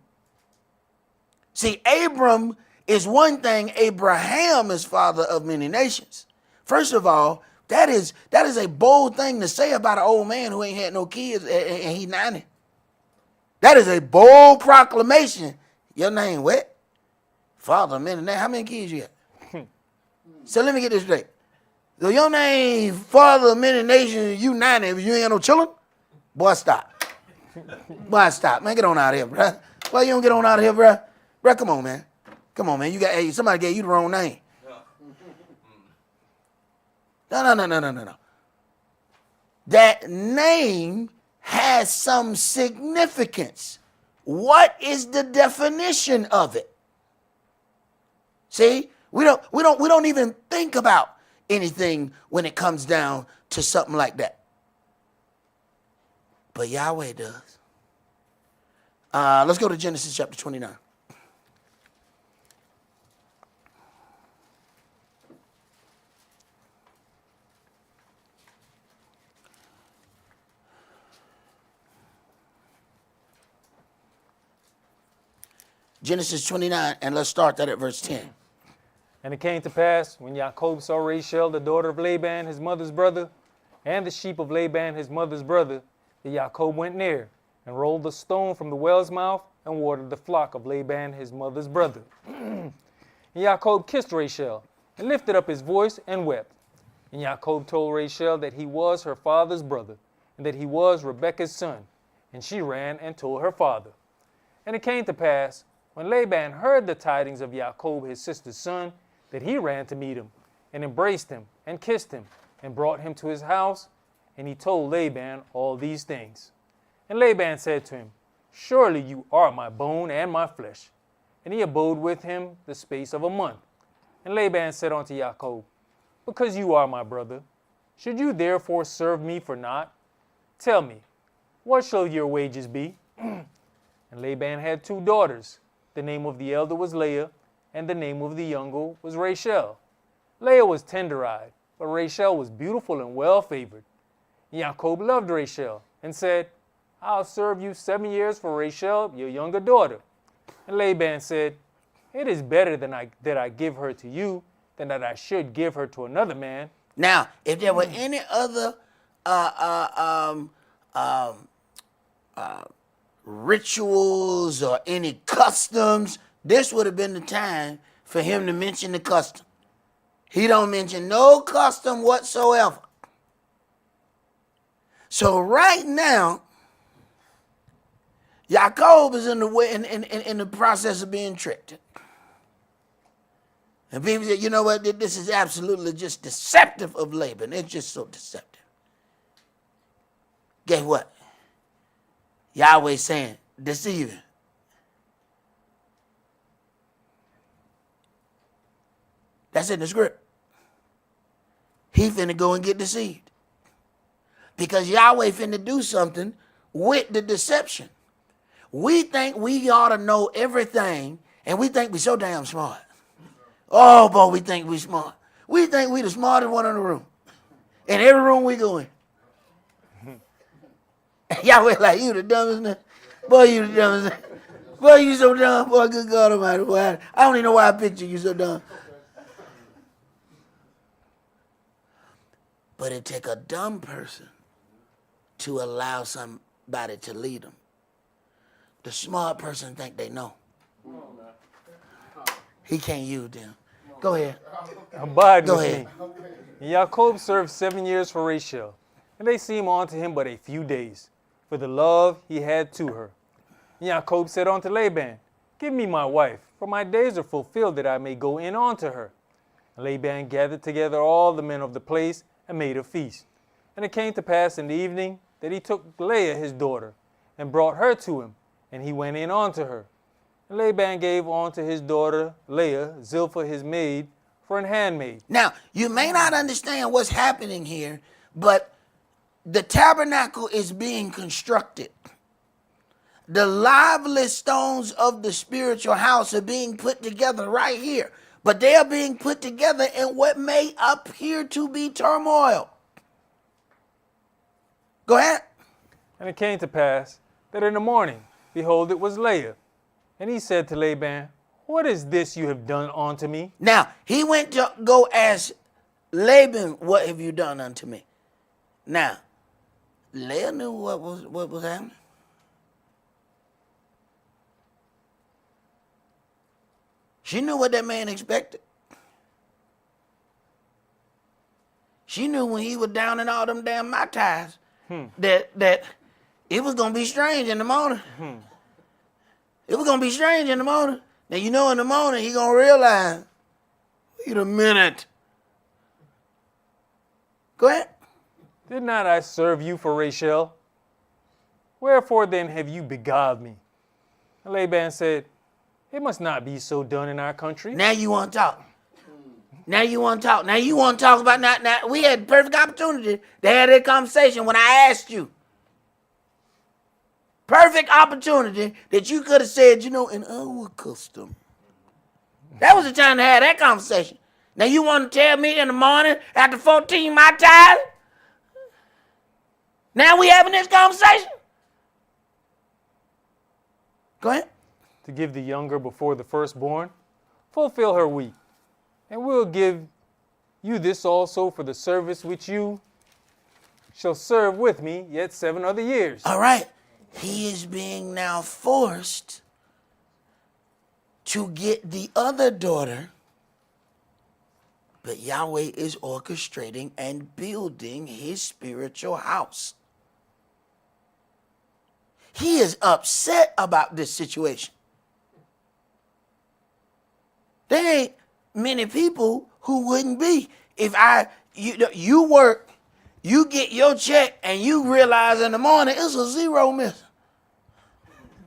See, Abram is one thing. Abraham is father of many nations. First of all, That is a bold thing to say about an old man who ain't had no kids and he 90. That is a bold proclamation. Your name what? Father of many nations. How many kids you got? So let me get this straight. So your name Father of many nations, you 90, if you ain't got no children? Boy, stop. Boy, stop. Man, get on out of here, bruh. Why you don't get on out of here, bruh? Bruh, come on, man. Come on, man. You got somebody gave you the wrong name. No. That name has some significance. What is the definition of it? See, we don't even think about anything when it comes down to something like that. But Yahweh does. Let's go to Genesis chapter 29. Genesis 29, and let's start that at verse 10. And it came to pass, when Jacob saw Rachel, the daughter of Laban, his mother's brother, and the sheep of Laban, his mother's brother, that Jacob went near, and rolled the stone from the well's mouth, and watered the flock of Laban, his mother's brother. And Jacob kissed Rachel, and lifted up his voice, and wept. And Jacob told Rachel that he was her father's brother, and that he was Rebekah's son. And she ran and told her father. And it came to pass, when Laban heard the tidings of Jacob his sister's son, that he ran to meet him, and embraced him, and kissed him, and brought him to his house, and he told Laban all these things. And Laban said to him, Surely you are my bone and my flesh. And he abode with him the space of a month. And Laban said unto Jacob, Because you are my brother, should you therefore serve me for naught? Tell me, what shall your wages be? And Laban had 2 daughters. The name of the elder was Leah, and the name of the younger was Rachel. Leah was tender-eyed, but Rachel was beautiful and well-favored. Jacob loved Rachel, and said, I'll serve you 7 years for Rachel, your younger daughter. And Laban said, It is better that I give her to you than that I should give her to another man. Now, if there were any other rituals or any customs, this would have been the time for him to mention the custom. He don't mention no custom whatsoever. So right now, Jacob is in the process of being tricked. And people say, you know what, this is absolutely just deceptive of Laban. It's just so deceptive. Guess what? Yahweh saying, deceiving. That's in the script. He finna go and get deceived. Because Yahweh finna do something with the deception. We think we ought to know everything, and we think we so damn smart. Oh, boy, we think we smart. We think we the smartest one in the room. In every room we go in. Yahweh like, you the dumbest man. Boy, you the dumbest man. Boy, you so dumb. Boy, good God Almighty. Boy, I don't even know why I picture you so dumb. But it take a dumb person to allow somebody to lead them. The smart person think they know. He can't use them. Go ahead. Abide Go with ahead. me. And Jacob served 7 years for Rachel, and they seemed unto him but a few days, for the love he had to her. And Jacob said unto Laban, Give me my wife, for my days are fulfilled that I may go in unto her. And Laban gathered together all the men of the place and made a feast. And it came to pass in the evening that he took Leah his daughter, and brought her to him, and he went in unto her. And Laban gave unto his daughter Leah Zilpah his maid for an handmaid. Now, you may not understand what's happening here, but the tabernacle is being constructed. The lively stones of the spiritual house are being put together right here. But they are being put together in what may appear to be turmoil. Go ahead. And it came to pass that in the morning, behold, it was Leah. And he said to Laban, What is this you have done unto me? Now, he went to go ask Laban, what have you done unto me? Now, Leah knew what was happening. She knew what that man expected. She knew when he was down in all them damn my ties that it was gonna be strange in the morning. It was gonna be strange in the morning. Now you know in the morning he gonna realize, wait a minute. Go ahead. Did not I serve you for Rachel? Wherefore then have you beguiled me? And Laban said, it must not be so done in our country. Now you want to talk. Now you want to talk. Now you want to talk about now. We had perfect opportunity to have that conversation when I asked you. Perfect opportunity that you could have said, in our custom. That was the time to have that conversation. Now you want to tell me in the morning after 14 my time? Now we having this conversation? Go ahead. To give the younger before the firstborn, fulfill her week. And we'll give you this also for the service which you shall serve with me yet 7 other years. All right. He is being now forced to get the other daughter, but Yahweh is orchestrating and building his spiritual house. He is upset about this situation. There ain't many people who wouldn't be. If you work, you get your check, and you realize in the morning it's a zero missing.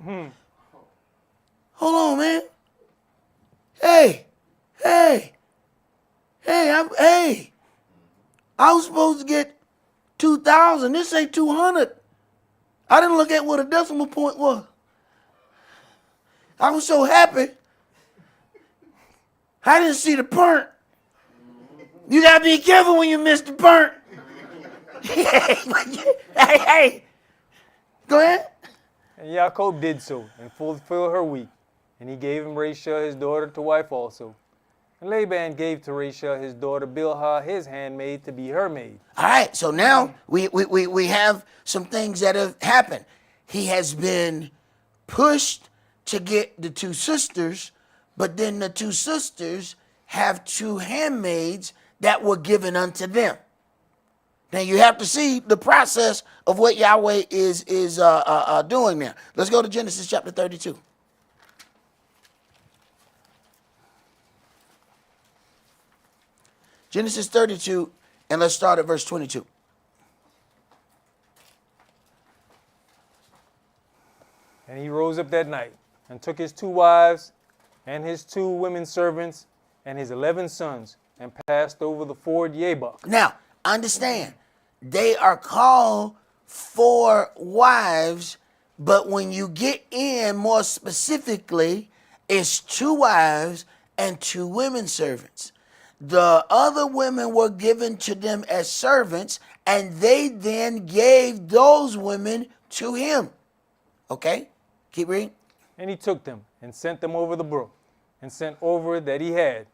Hold on, man. Hey, I was supposed to get 2,000. This ain't 200. I didn't look at what a decimal point was. I was so happy. I didn't see the burnt. You gotta be careful when you miss the burnt. Hey. Go ahead. And Jacob did so, and fulfilled her week. And he gave him Rachel his daughter to wife also. And Laban gave to Rachel his daughter Bilhah his handmaid to be her maid. All right, so now we have some things that have happened. He has been pushed to get the 2 sisters, but then the 2 sisters have 2 handmaids that were given unto them. Now you have to see the process of what Yahweh is doing there. Let's go to Genesis chapter 32. Genesis 32, and let's start at verse 22. And he rose up that night, and took his 2 wives, and his 2 women servants, and his 11 sons, and passed over the ford Jabbok. Now, understand, they are called 4 wives, but when you get in more specifically, it's 2 wives and 2 women servants. The other women were given to them as servants, and they then gave those women to him. Okay? Keep reading. And he took them, and sent them over the brook, and sent over that he had.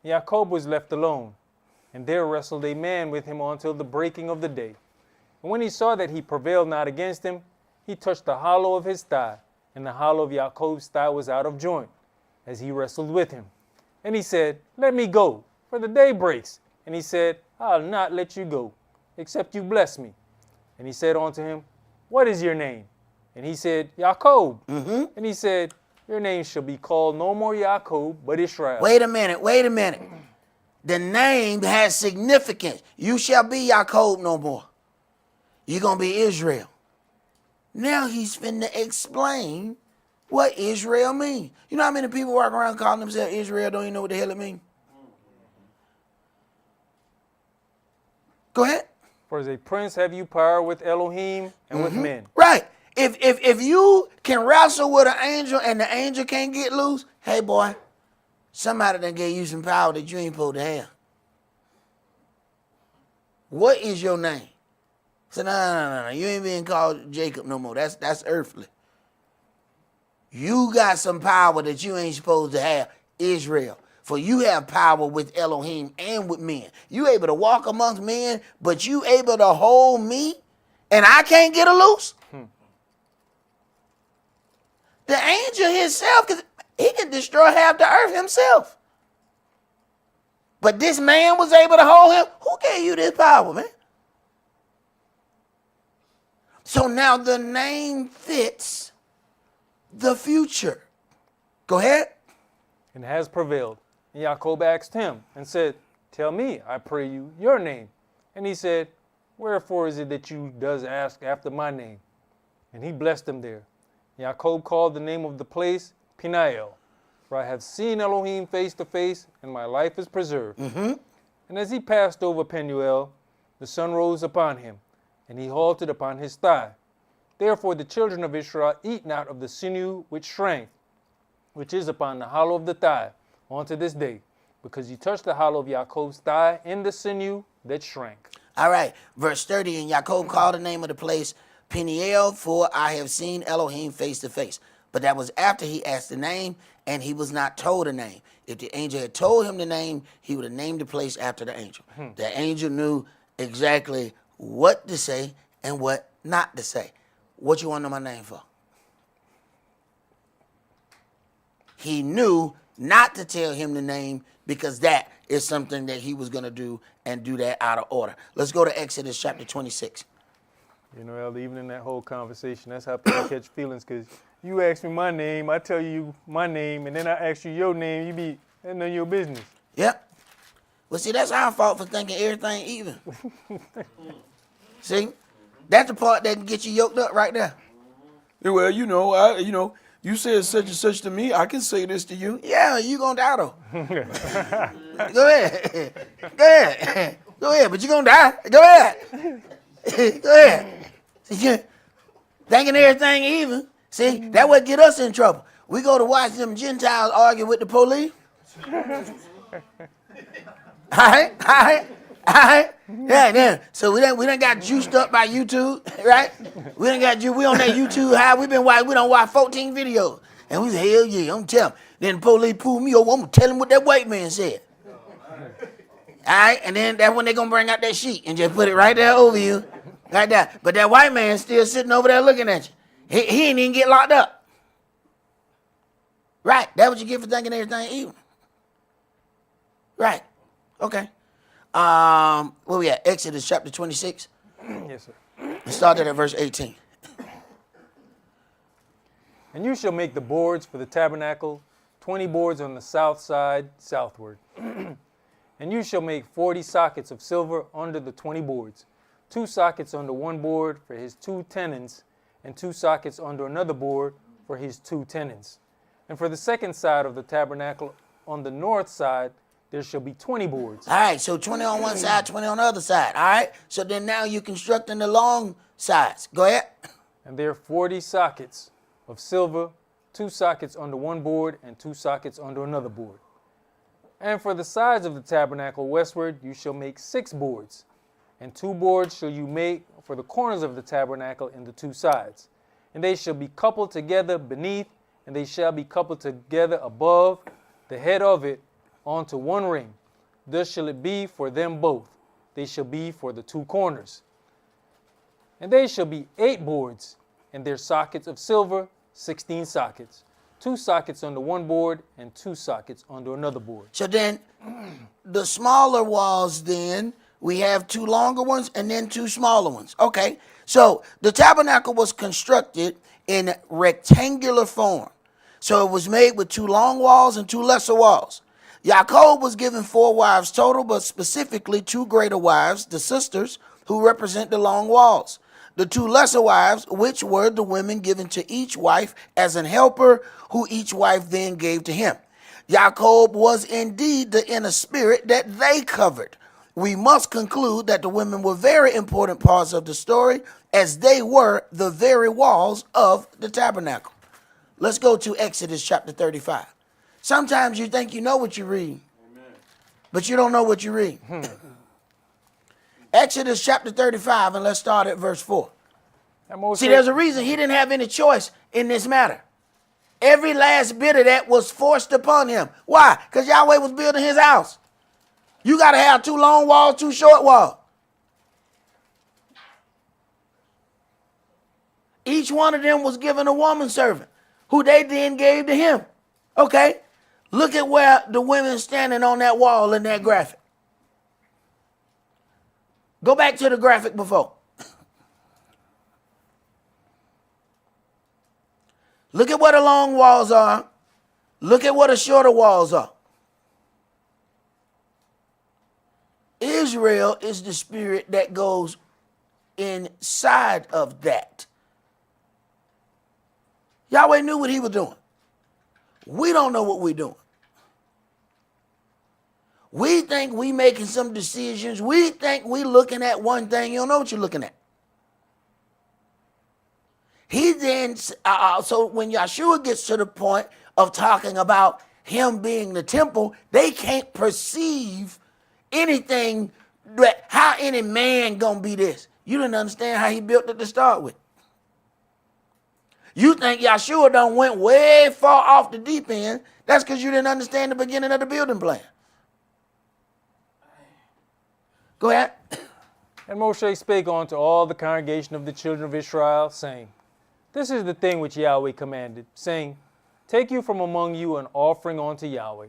Jacob was left alone, and there wrestled a man with him until the breaking of the day. And when he saw that he prevailed not against him, he touched the hollow of his thigh, and the hollow of Jacob's thigh was out of joint, as he wrestled with him. And he said, let me go, for the day breaks. And he said, I'll not let you go, except you bless me. And he said unto him, what is your name? And he said, Jacob. And he said, your name shall be called no more Jacob, but Israel. Wait a minute. The name has significance. You shall be Jacob no more. You're going to be Israel. Now he's finna explain what Israel means. You know how many people walk around calling themselves Israel, don't even know what the hell it means? Go ahead. For as a prince have you power with Elohim and with men. Right. If you can wrestle with an angel and the angel can't get loose, hey boy, somebody done gave you some power that you ain't supposed to have. What is your name? So no. You ain't being called Jacob no more. That's earthly. You got some power that you ain't supposed to have. Israel. For you have power with Elohim and with men. You able to walk amongst men, but you able to hold me, and I can't get a loose? The angel himself, he can destroy half the earth himself. But this man was able to hold him. Who gave you this power, man? So now the name fits the future. Go ahead. And has prevailed. And Jacob asked him and said, tell me, I pray you, your name. And he said, wherefore is it that you does ask after my name? And he blessed him there. Jacob called the name of the place Peniel, for I have seen Elohim face to face, and my life is preserved. And as he passed over Peniel, the sun rose upon him, and he halted upon his thigh. Therefore the children of Israel eat not of the sinew which shrank, which is upon the hollow of the thigh, unto this day, because he touched the hollow of Jacob's thigh in the sinew that shrank. All right, verse 30, and Jacob called the name of the place Peniel, for I have seen Elohim face to face. But that was after he asked the name, and he was not told the name. If the angel had told him the name, he would have named the place after the angel. The angel knew exactly what to say and what not to say. What you want to know my name for? He knew not to tell him the name because that is something that he was going to do and do that out of order. Let's go to Exodus chapter 26. You know, Elder, even in that whole conversation, that's how people catch feelings, because you ask me my name, I tell you my name, and then I ask you your name, you be, that's none of your business. Yep. Well, see, that's our fault for thinking everything even. See? That's the part that can get you yoked up right there. Well, you said such and such to me. I can say this to you. Yeah, you gonna die though. Go ahead. Go ahead. Go ahead, but you gonna die. Go ahead. Go ahead. See, thinking everything even. See, that would get us in trouble. We go to watch them Gentiles argue with the police. All right. Yeah. So we done got juiced up by YouTube, right? We on that YouTube high. We done watch 14 videos. And we say, hell yeah, I'm telling him. Then the police pull me over, I'm gonna tell him what that white man said. All right, and then that's when they gonna bring out that sheet and just put it right there over you. Like that. But that white man still sitting over there looking at you. He ain't even get locked up. Right. That's what you get for thinking everything evil. Right. Okay. Where we at? Exodus chapter 26. Yes, sir. Let's start at verse 18. And you shall make the boards for the tabernacle, 20 boards on the south side, southward. And you shall make 40 sockets of silver under the 20 boards, 2 sockets under one board for his 2 tenons, and 2 sockets under another board for his 2 tenons. And for the second side of the tabernacle, on the north side, there shall be 20 boards. All right, so 20 on one side, 20 on the other side. All right, so then now you're constructing the long sides. Go ahead. And there are 40 sockets of silver, 2 sockets under one board, and 2 sockets under another board. And for the sides of the tabernacle westward, you shall make 6 boards. And 2 boards shall you make for the corners of the tabernacle in the 2 sides. And they shall be coupled together beneath, and they shall be coupled together above the head of it onto one ring. Thus shall it be for them both. They shall be for the 2 corners. And they shall be 8 boards, and their sockets of silver, 16 sockets. 2 sockets under one board, and 2 sockets under another board. So then the smaller walls then, we have 2 longer ones and then 2 smaller ones. Okay, so the tabernacle was constructed in rectangular form. So it was made with 2 long walls and 2 lesser walls. Jacob was given 4 wives total, but specifically 2 greater wives, the sisters, who represent the long walls. The 2 lesser wives, which were the women given to each wife as an helper, who each wife then gave to him. Jacob was indeed the inner spirit that they covered. We must conclude that the women were very important parts of the story, as they were the very walls of the tabernacle. Let's go to Exodus chapter 35. Sometimes you think you know what you read, but you don't know what you read. Exodus chapter 35, and let's start at verse 4. See, there's a reason he didn't have any choice in this matter. Every last bit of that was forced upon him. Why? Because Yahweh was building his house. You got to have 2 long walls, 2 short walls. Each one of them was given a woman servant who they then gave to him. Okay, look at where the women standing on that wall in that graphic. Go back to the graphic before. Look at what the long walls are. Look at what the shorter walls are. Israel is the spirit that goes inside of that. Yahweh knew what he was doing. We don't know what we're doing. We think we making some decisions. We think we looking at one thing. You don't know what you're looking at. He then, so when Yeshua gets to the point of talking about him being the temple, they can't perceive anything that how any man gonna be this. You didn't understand how he built it to start with. You think Yeshua done went way far off the deep end. That's because you didn't understand the beginning of the building plan. Go ahead. And Moshe spake unto all the congregation of the children of Israel, saying, This is the thing which Yahweh commanded, saying, Take you from among you an offering unto Yahweh.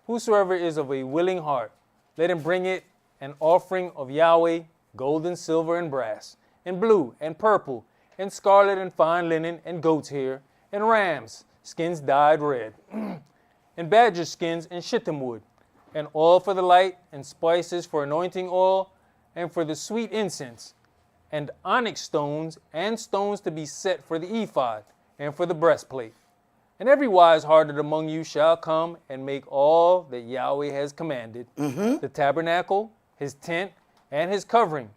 Whosoever is of a willing heart, let him bring it an offering of Yahweh, gold and silver and brass, and blue and purple, and scarlet and fine linen, and goat's hair, and rams, skins dyed red, and badger skins and shittim wood, and oil for the light, and spices for anointing oil, and for the sweet incense, and onyx stones, and stones to be set for the ephod, and for the breastplate. And every wise-hearted among you shall come and make all that Yahweh has commanded, the tabernacle, his tent, and his covering,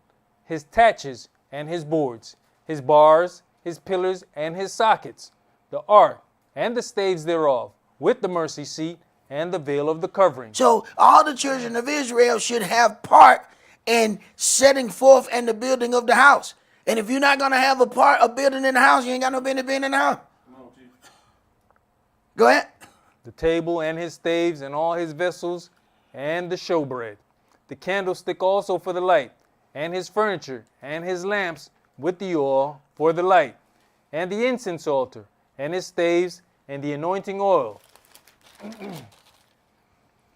his taches, and his boards, his bars, his pillars, and his sockets, the ark, and the staves thereof, with the mercy seat, and the veil of the covering. So all the children of Israel should have part in setting forth and the building of the house. And if you're not going to have a part of building in the house, you ain't got no business being in the house. Go ahead. The table and his staves and all his vessels and the showbread. The candlestick also for the light, and his furniture and his lamps with the oil for the light, and the incense altar and his staves and the anointing oil,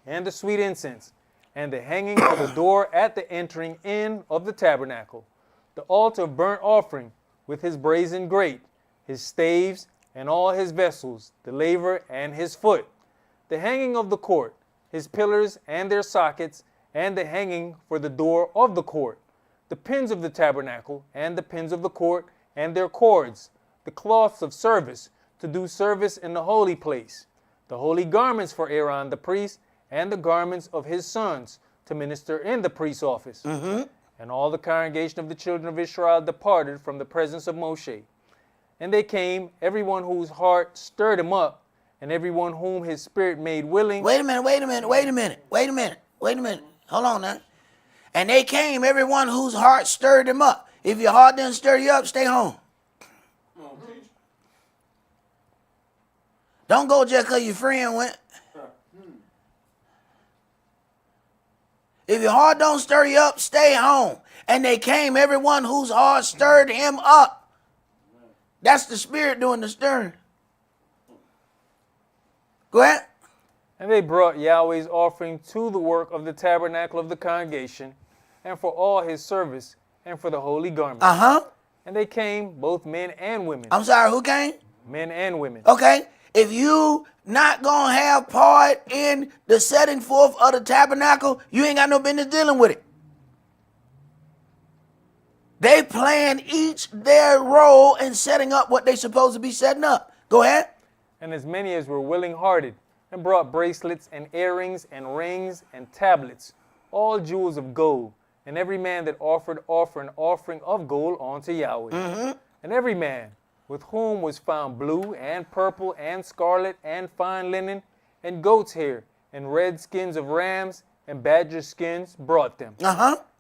and the sweet incense, and the hanging of the door at the entering in of the tabernacle, the altar of burnt offering with his brazen grate, his staves, and all his vessels, the laver and his foot, the hanging of the court, his pillars and their sockets, and the hanging for the door of the court, the pins of the tabernacle, and the pins of the court, and their cords, the cloths of service, to do service in the holy place, the holy garments for Aaron the priest, and the garments of his sons, to minister in the priest's office. And all the congregation of the children of Israel departed from the presence of Moshe. And they came, everyone whose heart stirred him up, and everyone whom his spirit made willing. Wait a minute. Hold on now. And they came, everyone whose heart stirred him up. If your heart didn't stir you up, stay home. Don't go just because your friend went. If your heart don't stir you up, stay home. And they came, everyone whose heart stirred him up. That's the Spirit doing the stirring. Go ahead. And they brought Yahweh's offering to the work of the tabernacle of the congregation, and for all his service, and for the holy garments. And they came, both men and women. I'm sorry, who came? Men and women. Okay. If you not going to have part in the setting forth of the tabernacle, you ain't got no business dealing with it. They playing each their role in setting up what they supposed to be setting up. Go ahead. And as many as were willing-hearted, and brought bracelets and earrings and rings and tablets, all jewels of gold, and every man that offered an offering of gold unto Yahweh. And every man with whom was found blue and purple and scarlet and fine linen and goat's hair and red skins of rams and badger skins brought them.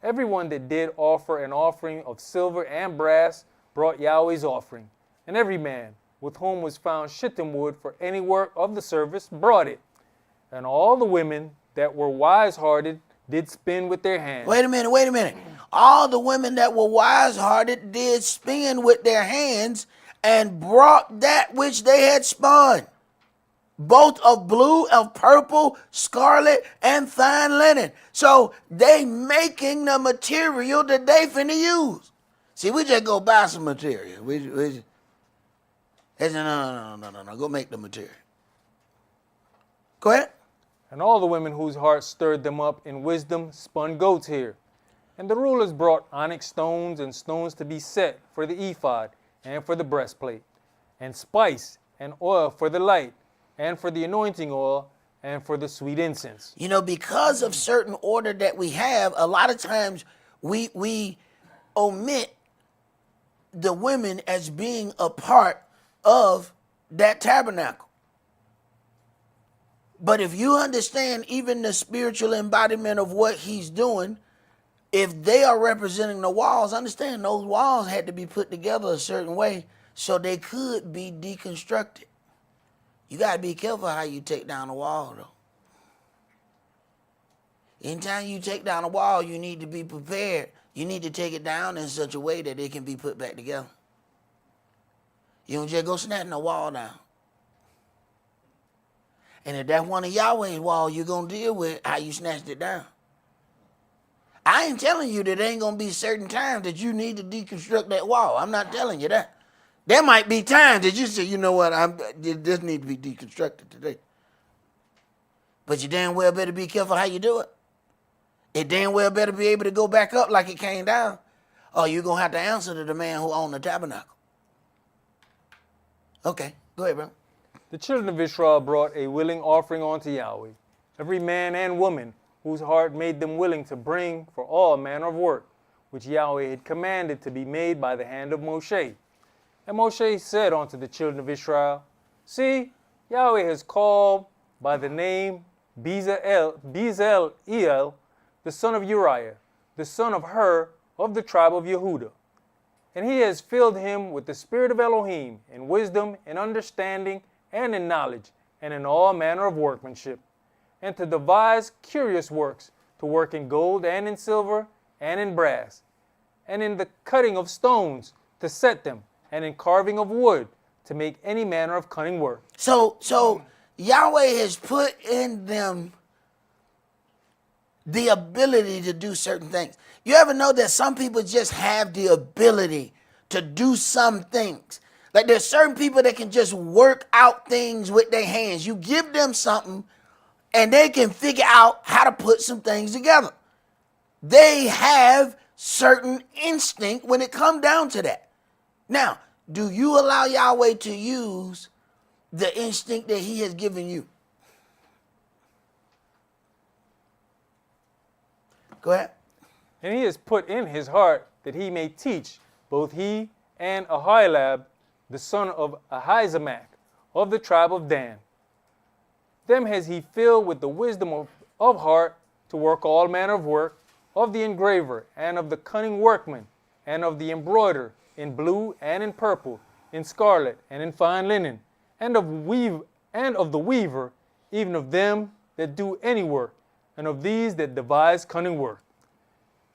Everyone that did offer an offering of silver and brass brought Yahweh's offering. And every man with whom was found shittim wood for any work of the service, brought it. And all the women that were wise-hearted did spin with their hands. Wait a minute. All the women that were wise-hearted did spin with their hands and brought that which they had spun, both of blue, of purple, scarlet, and fine linen. So they making the material that they finna use. See, we just go buy some material. They say, no, go make the material. Go ahead. And all the women whose hearts stirred them up in wisdom spun goat's hair. And the rulers brought onyx stones and stones to be set for the ephod and for the breastplate, and spice and oil for the light, and for the anointing oil, and for the sweet incense. You know, because of certain order that we have, a lot of times we omit the women as being a part of that tabernacle. But if you understand even the spiritual embodiment of what he's doing, if they are representing the walls, understand those walls had to be put together a certain way so they could be deconstructed. You got to be careful how you take down a wall, though. Anytime you take down a wall, you need to be prepared. You need to take it down in such a way that it can be put back together. You don't just go snatching a wall down. And if that's one of Yahweh's wall, you're going to deal with how you snatched it down. I ain't telling you that there ain't going to be certain times that you need to deconstruct that wall. I'm not telling you that. There might be times that you say, you know what, this needs to be deconstructed today. But you damn well better be careful how you do it. It damn well better be able to go back up like it came down, or you're going to have to answer to the man who owned the tabernacle. Okay, go ahead, bro. The children of Israel brought a willing offering unto Yahweh, every man and woman whose heart made them willing to bring for all manner of work, which Yahweh had commanded to be made by the hand of Moshe. And Moshe said unto the children of Israel, See, Yahweh has called by the name Bezaleel, the son of Uriah, the son of Hur, of the tribe of Yehudah. And he has filled him with the spirit of Elohim, in wisdom, in understanding, and in knowledge, and in all manner of workmanship, and to devise curious works, to work in gold and in silver and in brass, and in the cutting of stones, to set them, and in carving of wood, to make any manner of cunning work. So Yahweh has put in them the ability to do certain things. You ever know that some people just have the ability to do some things? Like there's certain people that can just work out things with their hands. You give them something and they can figure out how to put some things together. They have certain instinct when it comes down to that. Now, do you allow Yahweh to use the instinct that he has given you? Go ahead. And he has put in his heart that he may teach both he and Ahilab, the son of Ahisamach, of the tribe of Dan. Them has he filled with the wisdom of heart to work all manner of work, of the engraver, and of the cunning workman, and of the embroiderer, in blue and in purple, in scarlet and in fine linen, and of the weaver, even of them that do any work, and of these that devise cunning work.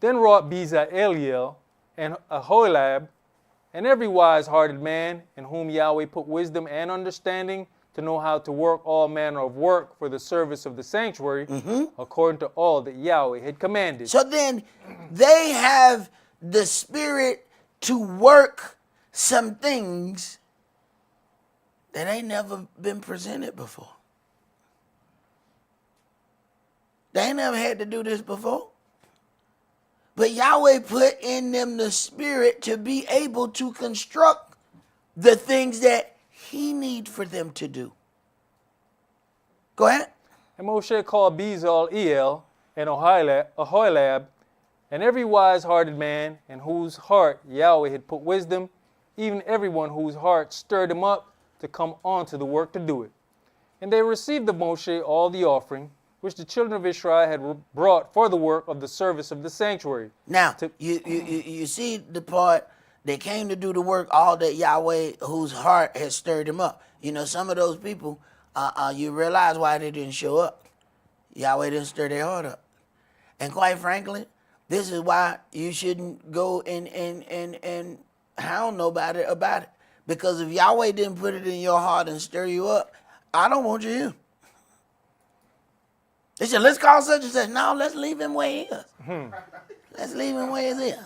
Then wrought Bezaleel and Ahilab, and every wise-hearted man, in whom Yahweh put wisdom and understanding, to know how to work all manner of work for the service of the sanctuary, according to all that Yahweh had commanded. So then they have the spirit to work some things that ain't never been presented before. They ain't never had to do this before. But Yahweh put in them the spirit to be able to construct the things that he needs for them to do. Go ahead. And Moshe called Bezaleel and Ahilab, and every wise-hearted man in whose heart Yahweh had put wisdom, even everyone whose heart stirred him up to come on to the work to do it. And they received of Moshe all the offering, which the children of Israel had brought for the work of the service of the sanctuary. Now, you see the part They came to do the work, all that Yahweh, whose heart has stirred them up. You know, some of those people, you realize why they didn't show up. Yahweh didn't stir their heart up. And quite frankly, this is why you shouldn't go and hound nobody about it. Because if Yahweh didn't put it in your heart and stir you up, I don't want you here. They said, let's call such and such. No, let's leave him where he is. Let's leave him where he is.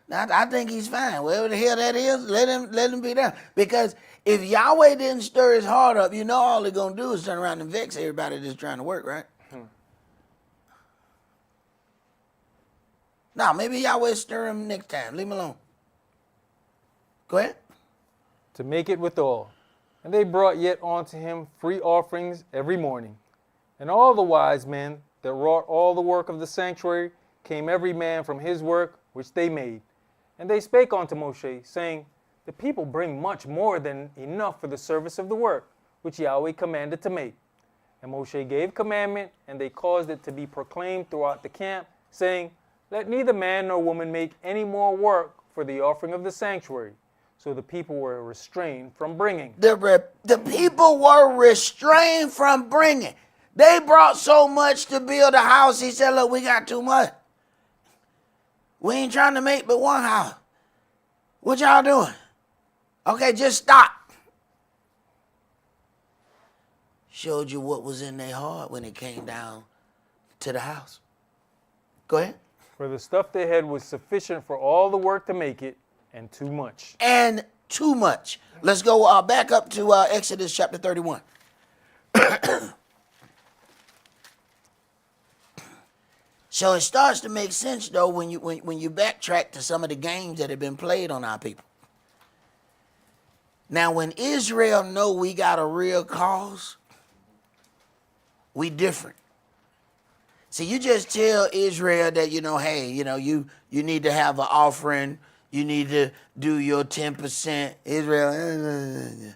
Now, I think he's fine. Wherever the hell that is, let him be there. Because if Yahweh didn't stir his heart up, you know all they're going to do is turn around and vex everybody that's trying to work, right? Now, maybe Yahweh stir him next time. Leave him alone. Go ahead. To make it withal. And they brought yet unto him free offerings every morning. And all the wise men that wrought all the work of the sanctuary came every man from his work which they made. And they spake unto Moshe, saying, the people bring much more than enough for the service of the work, which Yahweh commanded to make. And Moshe gave commandment, and they caused it to be proclaimed throughout the camp, saying, let neither man nor woman make any more work for the offering of the sanctuary. So the people were restrained from bringing. The people were restrained from bringing. They brought so much to build a house. He said, look, we got too much. We ain't trying to make but one house. What y'all doing? Okay, just stop. Showed you what was in their heart when it came down to the house. Go ahead. For the stuff they had was sufficient for all the work to make it, and too much. And too much. Let's go back up to Exodus chapter 31. So it starts to make sense, though, when you backtrack to some of the games that have been played on our people. Now, when Israel know we got a real cause, we different. See, you just tell Israel that, hey, you need to have an offering. You need to do your 10%. Israel,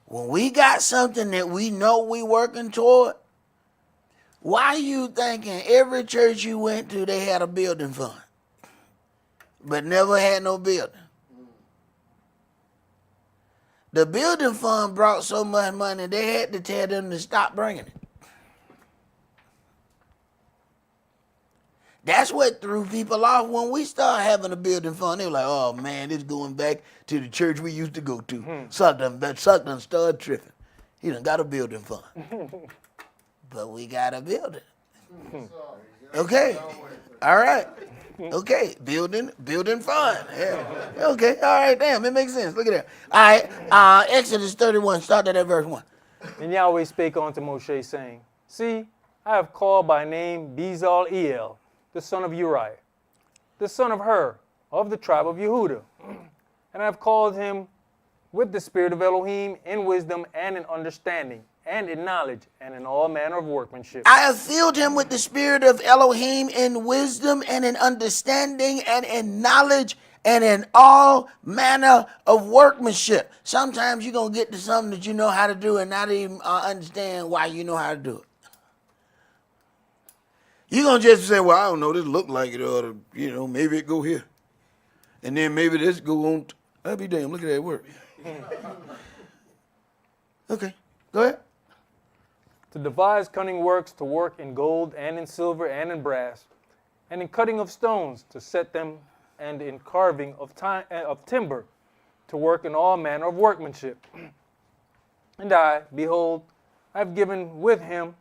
when we got something that we know we working toward, why you thinking every church you went to, they had a building fund, but never had no building? The building fund brought so much money, they had to tell them to stop bringing it. That's what threw people off when we started having a building fund. They were like, oh, man, this going back to the church we used to go to. Suck done started tripping. He done got a building fund. But we got a building. Okay. All right. Okay. Building fund. Yeah. Okay. All right. Damn, it makes sense. Look at that. All right. Exodus 31. Start at verse 1. And Yahweh spake unto Moshe, saying, see, I have called by name Bezaleel, the son of Uriah, the son of Hur, of the tribe of Yehudah. And I have called him with the spirit of Elohim in wisdom and in understanding, and in knowledge, and in all manner of workmanship. I have filled him with the spirit of Elohim in wisdom and in understanding and in knowledge and in all manner of workmanship. Sometimes you're going to get to something that you know how to do and not even understand why you know how to do it. You're going to just say, well, I don't know, this look like it, or, maybe it go here. And then maybe this go on. I'll be damn, look at that work. Okay, go ahead. To devise cunning works to work in gold and in silver and in brass, and in cutting of stones to set them, and in carving of timber to work in all manner of workmanship. And I, behold, I have given with him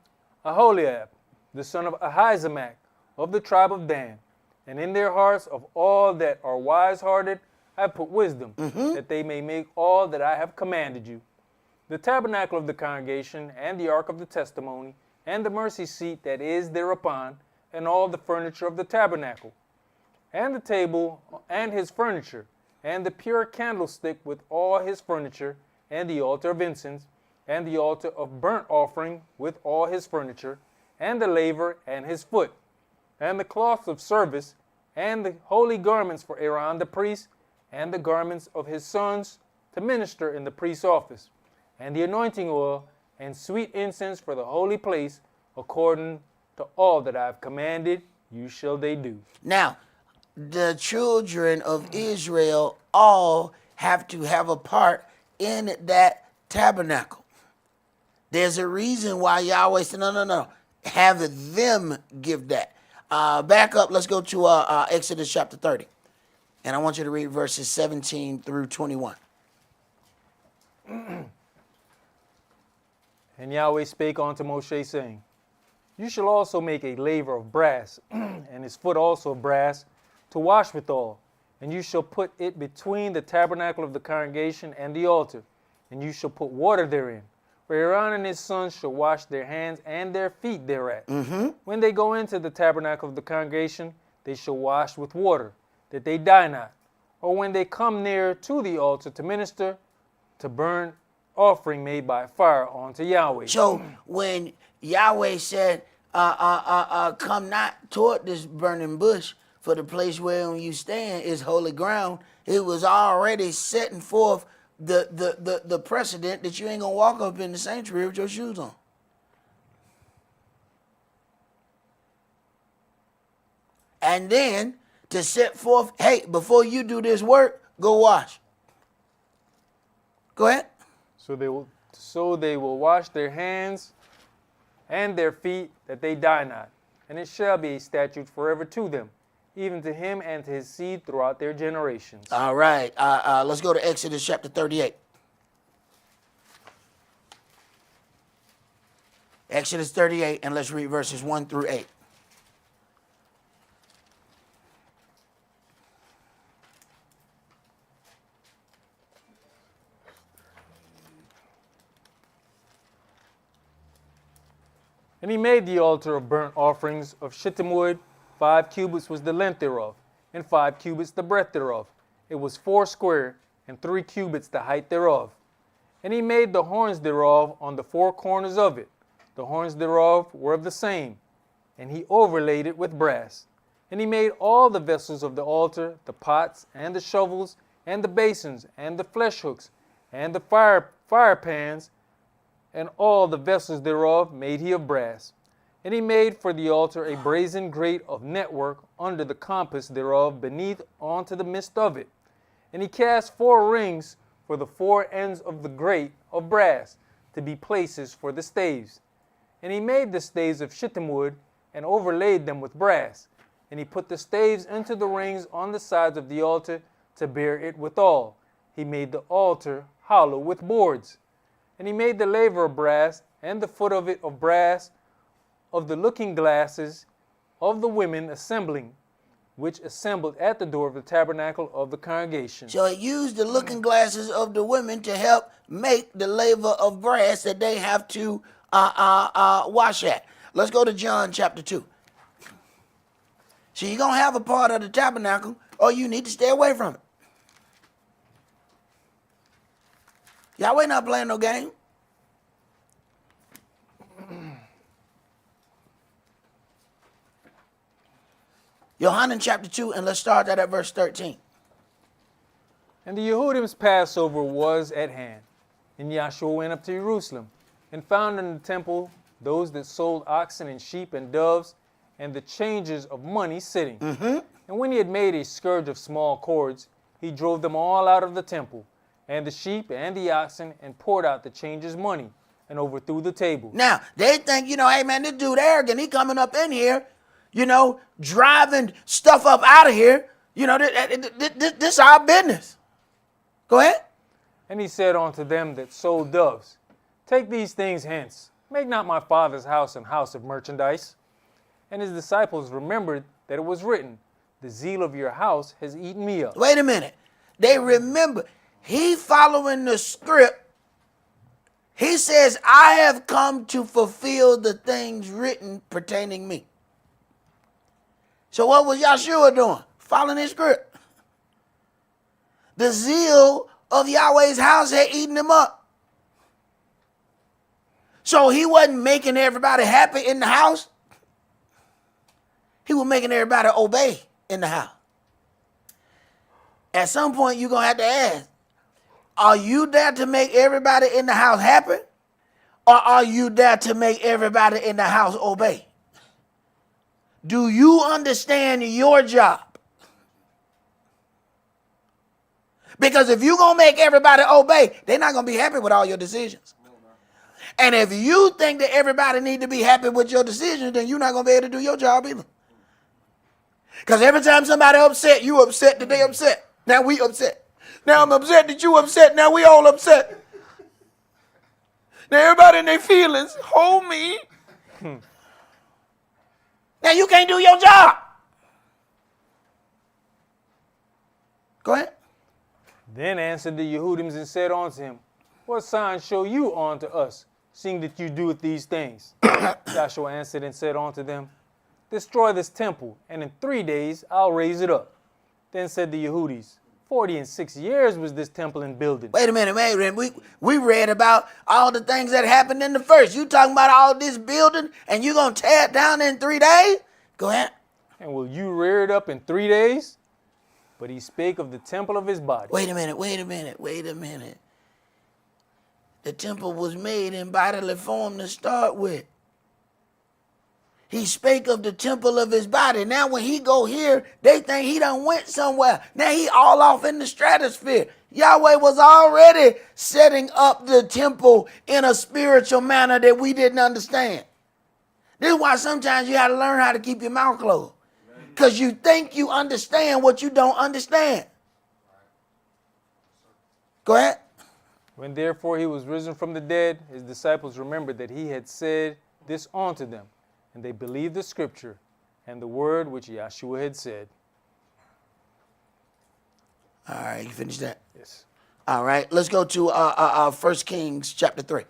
Aholiab, the son of Ahisamach, of the tribe of Dan. And in their hearts of all that are wise-hearted I have put wisdom, that they may make all that I have commanded you. The tabernacle of the congregation, and the ark of the testimony, and the mercy seat that is thereupon, and all the furniture of the tabernacle, and the table and his furniture, and the pure candlestick with all his furniture, and the altar of incense, and the altar of burnt offering with all his furniture, and the laver and his foot, and the cloths of service, and the holy garments for Aaron the priest, and the garments of his sons to minister in the priest's office, and the anointing oil, and sweet incense for the holy place, according to all that I have commanded, you shall they do. Now, the children of Israel all have to have a part in that tabernacle. There's a reason why Yahweh said, no. Have them give that. Back up. Let's go to Exodus chapter 30. And I want you to read verses 17 through 21. And Yahweh spake unto Moshe, saying, You shall also make a laver of brass, and his foot also of brass, to wash withal. And you shall put it between the tabernacle of the congregation and the altar, and you shall put water therein. For Aaron and his sons shall wash their hands and their feet thereat. When they go into the tabernacle of the congregation, they shall wash with water, that they die not. Or when they come near to the altar to minister, to burn offering made by fire unto Yahweh. So when Yahweh said, come not toward this burning bush, for the place wherein you stand is holy ground, it was already setting forth the precedent that you ain't gonna walk up in the sanctuary with your shoes on. And then to set forth, hey, before you do this work, go wash. Go ahead. So they will wash their hands and their feet, that they die not. And it shall be a statute forever to them, even to him and to his seed throughout their generations. All right. Let's go to Exodus chapter 38. Exodus 38, and let's read verses 1 through 8. And he made the altar of burnt offerings of shittim wood. 5 cubits was the length thereof, and 5 cubits the breadth thereof. It was 4 square, and 3 cubits the height thereof. And he made the horns thereof on the 4 corners of it. The horns thereof were of the same, and he overlaid it with brass. And he made all the vessels of the altar, the pots, and the shovels, and the basins, and the flesh hooks, and the fire pans, and all the vessels thereof made he of brass. And he made for the altar a brazen grate of network under the compass thereof beneath onto the midst of it. And he cast 4 rings for the 4 ends of the grate of brass, to be places for the staves. And he made the staves of shittim wood, and overlaid them with brass. And he put the staves into the rings on the sides of the altar, to bear it withal. He made the altar hollow with boards. And he made the laver of brass, and the foot of it of brass, of the looking glasses of the women assembling, which assembled at the door of the tabernacle of the congregation. So it used the looking glasses of the women to help make the laver of brass that they have to wash at. Let's go to John chapter 2. So you're going to have a part of the tabernacle, or you need to stay away from it. Yahweh not playing no game. Yohanan chapter 2, and let's start that at verse 13. And the Yehudim's Passover was at hand. And Yahshua went up to Jerusalem, and found in the temple those that sold oxen and sheep and doves, and the changers of money sitting. And when he had made a scourge of small cords, he drove them all out of the temple, and the sheep and the oxen, and poured out the changers' money, and overthrew the table. Now, they think, hey, man, this dude arrogant. He coming up in here, driving stuff up out of here. This our business. Go ahead. And he said unto them that sold doves, Take these things hence. Make not my father's house an house of merchandise. And his disciples remembered that it was written, The zeal of your house has eaten me up. Wait a minute. They remember. He following the script. He says, I have come to fulfill the things written pertaining me. So what was Yahshua doing? Following his script. The zeal of Yahweh's house had eaten him up. So he wasn't making everybody happy in the house. He was making everybody obey in the house. At some point, you're going to have to ask, are you there to make everybody in the house happy? Or are you there to make everybody in the house obey? Do you understand your job? Because if you're going to make everybody obey, they're not going to be happy with all your decisions. And if you think that everybody need to be happy with your decisions, then you're not going to be able to do your job either. Because every time somebody upset, you upset that they upset. Now we upset. Now I'm upset that you upset. Now we all upset. Now everybody in their feelings, hold me. Now you can't do your job. Go ahead. Then answered the Yehudims and said unto him, what sign show you unto us, seeing that you doeth these things? Joshua answered and said unto them, destroy this temple, and in 3 days I'll raise it up. Then said the Yehudis, 46 years was this temple in building. Wait a minute. We read about all the things that happened in the first. You talking about all this building, and you going to tear it down in 3 days? Go ahead. And will you rear it up in 3 days? But he spake of the temple of his body. Wait a minute. The temple was made in bodily form to start with. He spake of the temple of his body. Now when he go here, they think he done went somewhere. Now he all off in the stratosphere. Yahweh was already setting up the temple in a spiritual manner that we didn't understand. This is why sometimes you got to learn how to keep your mouth closed. Because you think you understand what you don't understand. Go ahead. When therefore he was risen from the dead, his disciples remembered that he had said this unto them, and they believed the scripture and the word which Yahshua had said. All right, you finished that? Yes. All right, let's go to 1 Kings chapter 3.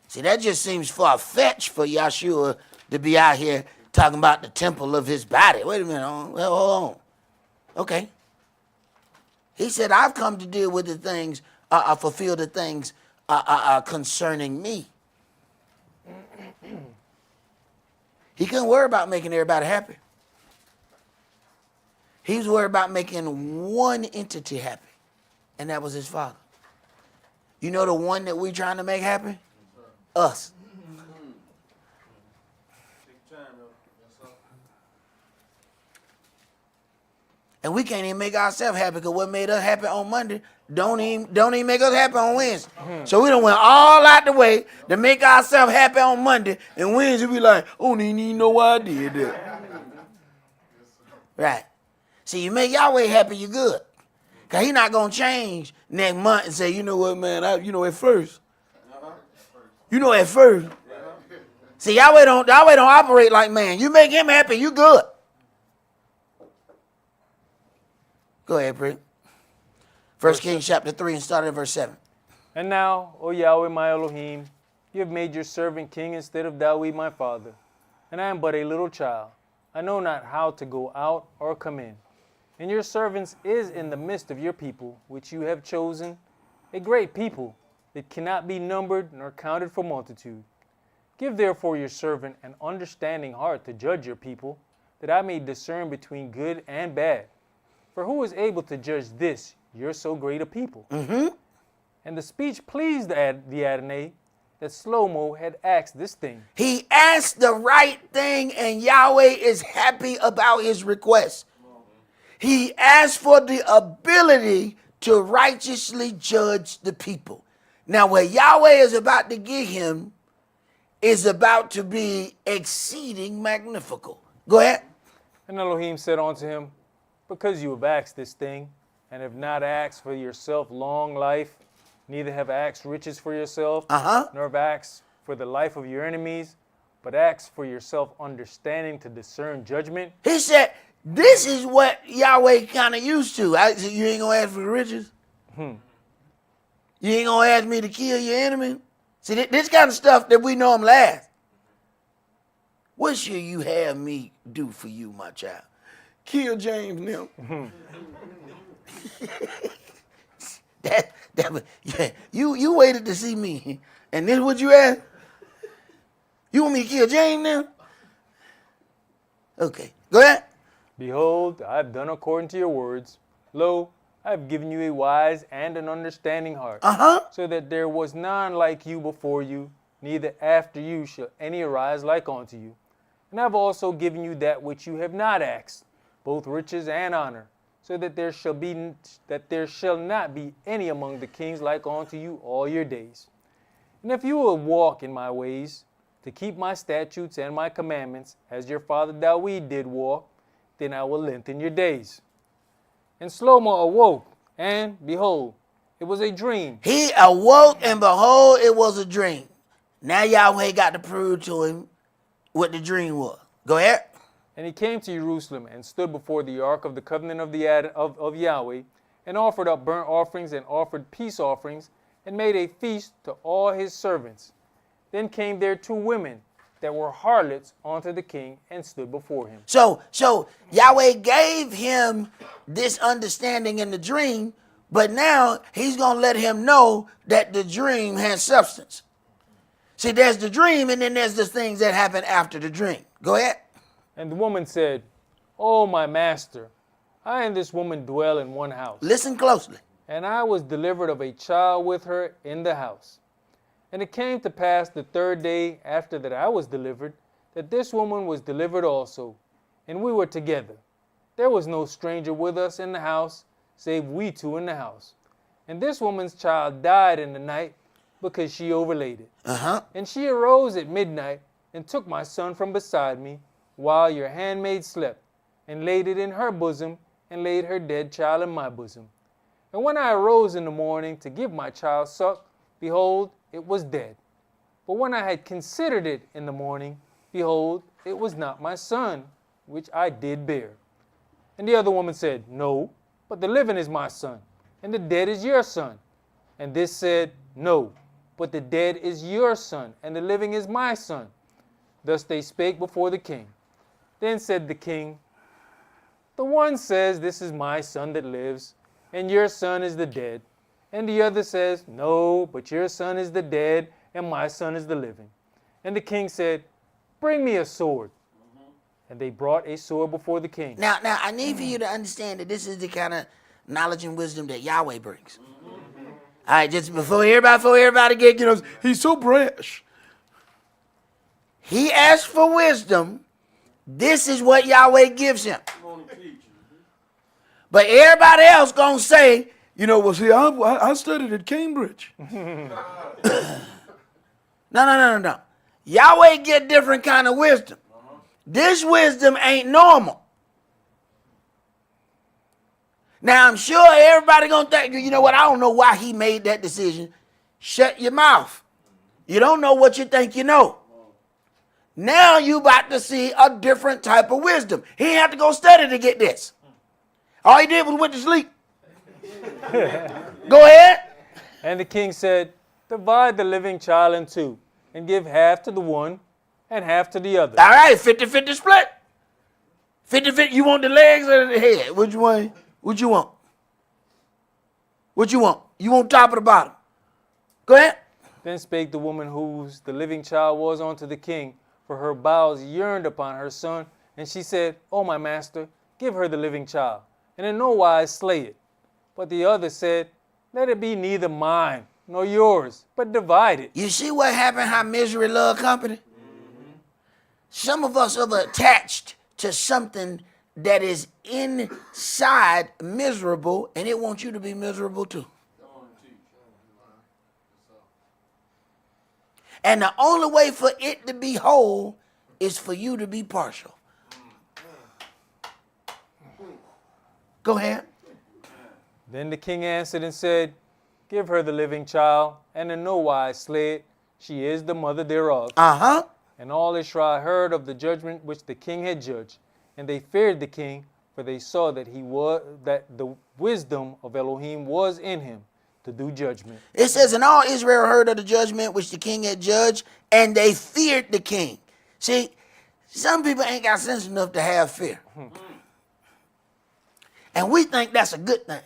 See, that just seems far-fetched for Yahshua to be out here talking about the temple of his body. Wait a minute. Hold on. Okay. He said, I've come to deal with the things, fulfill the things concerning me. He couldn't worry about making everybody happy. He was worried about making one entity happy, and that was his Father. You know the one that we're trying to make happy? Us. And we can't even make ourselves happy because what made us happy on Monday don't even make us happy on Wednesday. So we done went all out the way to make ourselves happy on Monday, and Wednesday we like, oh, didn't even know why I did that. Right. See, you make Yahweh happy, you good. Because he's not going to change next month and say, you know what, man, at first. At first. See, Yahweh don't operate like man. You make him happy, you good. Go ahead, Prick. 1 Kings chapter 3 and start at verse 7. And now, O Yahweh my Elohim, you have made your servant king instead of Dawid my father. And I am but a little child. I know not how to go out or come in. And your servant is in the midst of your people, which you have chosen, a great people that cannot be numbered nor counted for multitude. Give therefore your servant an understanding heart to judge your people, that I may discern between good and bad. For who is able to judge this, your so great a people? Mm-hmm. And the speech pleased the Adonai that Shlomo had asked this thing. He asked the right thing, and Yahweh is happy about his request. He asked for the ability to righteously judge the people. Now, what Yahweh is about to give him is about to be exceeding magnifical. Go ahead. And Elohim said unto him, because you have asked this thing, and have not asked for yourself long life, neither have asked riches for yourself, nor have asked for the life of your enemies, but asked for yourself understanding to discern judgment. He said, this is what Yahweh kind of used to. I said, you ain't going to ask for the riches? You ain't going to ask me to kill your enemy? See, this kind of stuff that we know him last. What should you have me do for you, my child? Kill James now. You waited to see me, and this what you asked? You want me to kill James now? Okay, go ahead. Behold, I have done according to your words. Lo, I have given you a wise and an understanding heart, so that there was none like you before you, neither after you shall any arise like unto you. And I have also given you that which you have not asked, both riches and honor, so that there shall not be any among the kings like unto you all your days. And if you will walk in my ways, to keep my statutes and my commandments, as your father Dawid did walk, then I will lengthen your days. And Shlomo awoke, and behold, it was a dream. He awoke, and behold, it was a dream. Now Yahweh got to prove to him what the dream was. Go ahead. And he came to Jerusalem and stood before the ark of the covenant of Yahweh, and offered up burnt offerings and offered peace offerings, and made a feast to all his servants. Then came there 2 women that were harlots unto the king, and stood before him. So Yahweh gave him this understanding in the dream, but now he's going to let him know that the dream has substance. See, there's the dream, and then there's the things that happen after the dream. Go ahead. And the woman said, O my master, I and this woman dwell in one house. Listen closely. And I was delivered of a child with her in the house. And it came to pass the 3rd day after that I was delivered, that this woman was delivered also, and we were together. There was no stranger with us in the house, save we 2 in the house. And this woman's child died in the night, because she overlaid it. And she arose at midnight, and took my son from beside me, while your handmaid slept, and laid it in her bosom, and laid her dead child in my bosom. And when I arose in the morning to give my child suck, behold, it was dead. But when I had considered it in the morning, behold, it was not my son, which I did bear. And the other woman said, No, but the living is my son, and the dead is your son. And this said, No, but the dead is your son, and the living is my son. Thus they spake before the king. Then said the king, The one says, This is my son that lives, and your son is the dead. And the other says, No, but your son is the dead, and my son is the living. And the king said, Bring me a sword. And they brought a sword before the king. Now, I need for you to understand that this is the kind of knowledge and wisdom that Yahweh brings. All right, just before everybody get, He's so brash. he asked for wisdom. This is what Yahweh gives him. But everybody else gonna say, Well, see, I studied at Cambridge. no. Yahweh get different kind of wisdom. This wisdom ain't normal. Now, I'm sure everybody gonna think, I don't know why he made that decision. Shut your mouth. You don't know what you think you know. Now you about to see a different type of wisdom. He didn't have to go study to get this. All he did was went to sleep. Go ahead. And the king said, Divide the living child in 2, and give half to the one and half to the other. All right, 50-50 split. 50-50, you want the legs or the head? What you want? You want top or the bottom? Go ahead. Then spake the woman whose the living child was unto the king, for her bowels yearned upon her son. And she said, O my master, give her the living child, and in no wise slay it. But the other said, Let it be neither mine nor yours, but divide it. You see what happened, how misery love company? Some of us are attached to something that is inside miserable, and it wants you to be miserable too. And the only way for it to be whole is for you to be partial. Go ahead. Then the king answered and said, Give her the living child, and in no wise slay it. She is the mother thereof. And all Israel heard of the judgment which the king had judged, and they feared the king, for they saw that the wisdom of Elohim was in him to do judgment. It says, and all Israel heard of the judgment which the king had judged, and they feared the king. See, some people ain't got sense enough to have fear. And we think that's a good thing.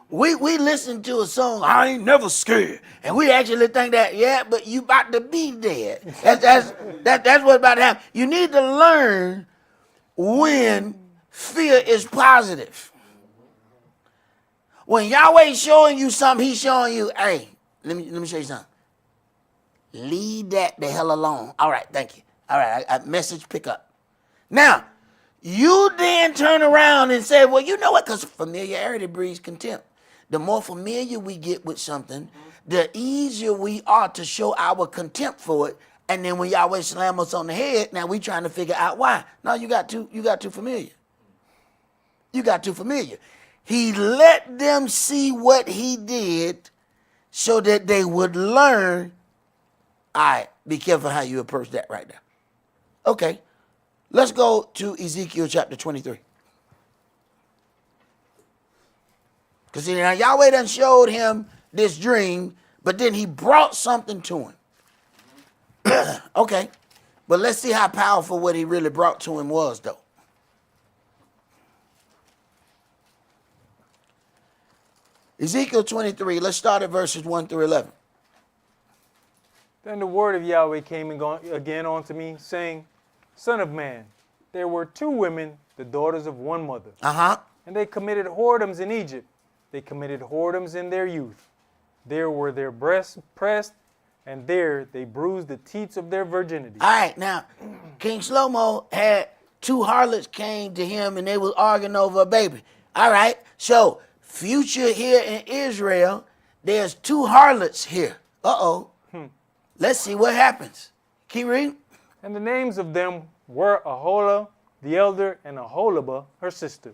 We listen to a song, I ain't never scared. And we actually think that, yeah, but you about to be dead. That's what's about to happen. You need to learn when fear is positive. When Yahweh's showing you something, he's showing you, hey, let me show you something. Leave that the hell alone. All right, thank you. All right, I message pick up. Now, you then turn around and say, well, you know what? Because familiarity breeds contempt. The more familiar we get with something, the easier we are to show our contempt for it. And then when Yahweh slam us on the head, now we trying to figure out why. No, you got too familiar. You got too familiar. He let them see what he did so that they would learn. All right, be careful how you approach that right there. Okay, let's go to Ezekiel chapter 23. Because now Yahweh done showed him this dream, but then he brought something to him. Okay, but let's see how powerful what he really brought to him was, though. Ezekiel 23, let's start at verses 1 through 11. Then the word of Yahweh came again unto me, saying, Son of man, there were 2 women, the daughters of one mother. And they committed whoredoms in Egypt. They committed whoredoms in their youth. There were their breasts pressed, and there they bruised the teats of their virginity. All right, now, King Shlomo had 2 harlots came to him, and they was arguing over a baby. All right, so future here in Israel, there's 2 harlots here. Let's see what happens. Keep reading. And the names of them were Aholah the elder and Aholibah her sister.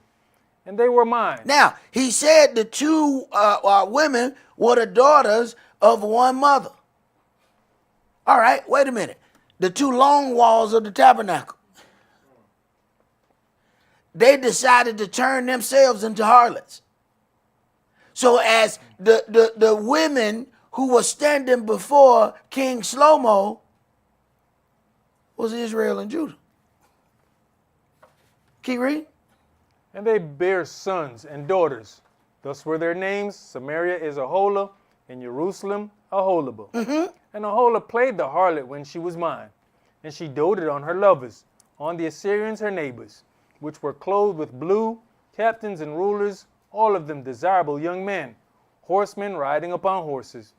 And they were mine. Now, he said the 2 women were the daughters of one mother. All right, wait a minute. The 2 long walls of the tabernacle. They decided to turn themselves into harlots. So as the women who were standing before King Shlomo was Israel and Judah. Keep reading. And they bare sons and daughters. Thus were their names. Samaria is Aholah, and Jerusalem Aholibah. And Aholah played the harlot when she was mine. And she doted on her lovers, on the Assyrians her neighbors, which were clothed with blue, captains and rulers, all of them desirable young men, horsemen riding upon horses.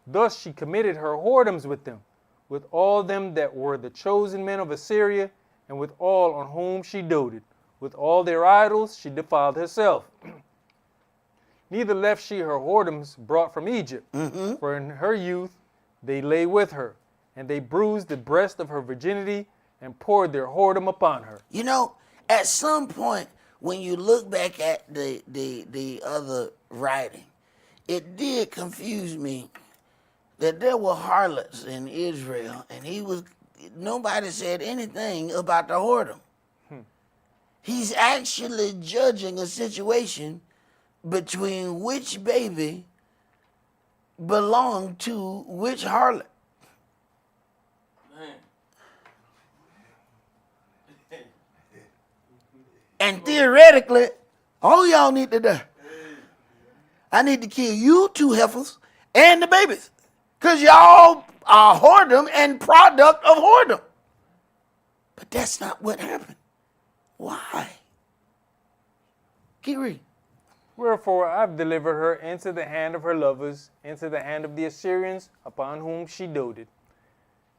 Thus she committed her whoredoms with them, with all them that were the chosen men of Assyria, and with all on whom she doted. With all their idols she defiled herself. Neither left she her whoredoms brought from Egypt, for in her youth they lay with her, and they bruised the breast of her virginity, and poured their whoredom upon her. You know, at some point, when you look back at the other writing, it did confuse me that there were harlots in Israel, and nobody said anything about the whoredom. He's actually judging a situation between which baby belonged to which harlot. And theoretically, all y'all need to die. I need to kill you 2 heifers and the babies. Because y'all are whoredom and product of whoredom. But that's not what happened. Why? Keep reading. Wherefore I've delivered her into the hand of her lovers, into the hand of the Assyrians, upon whom she doted.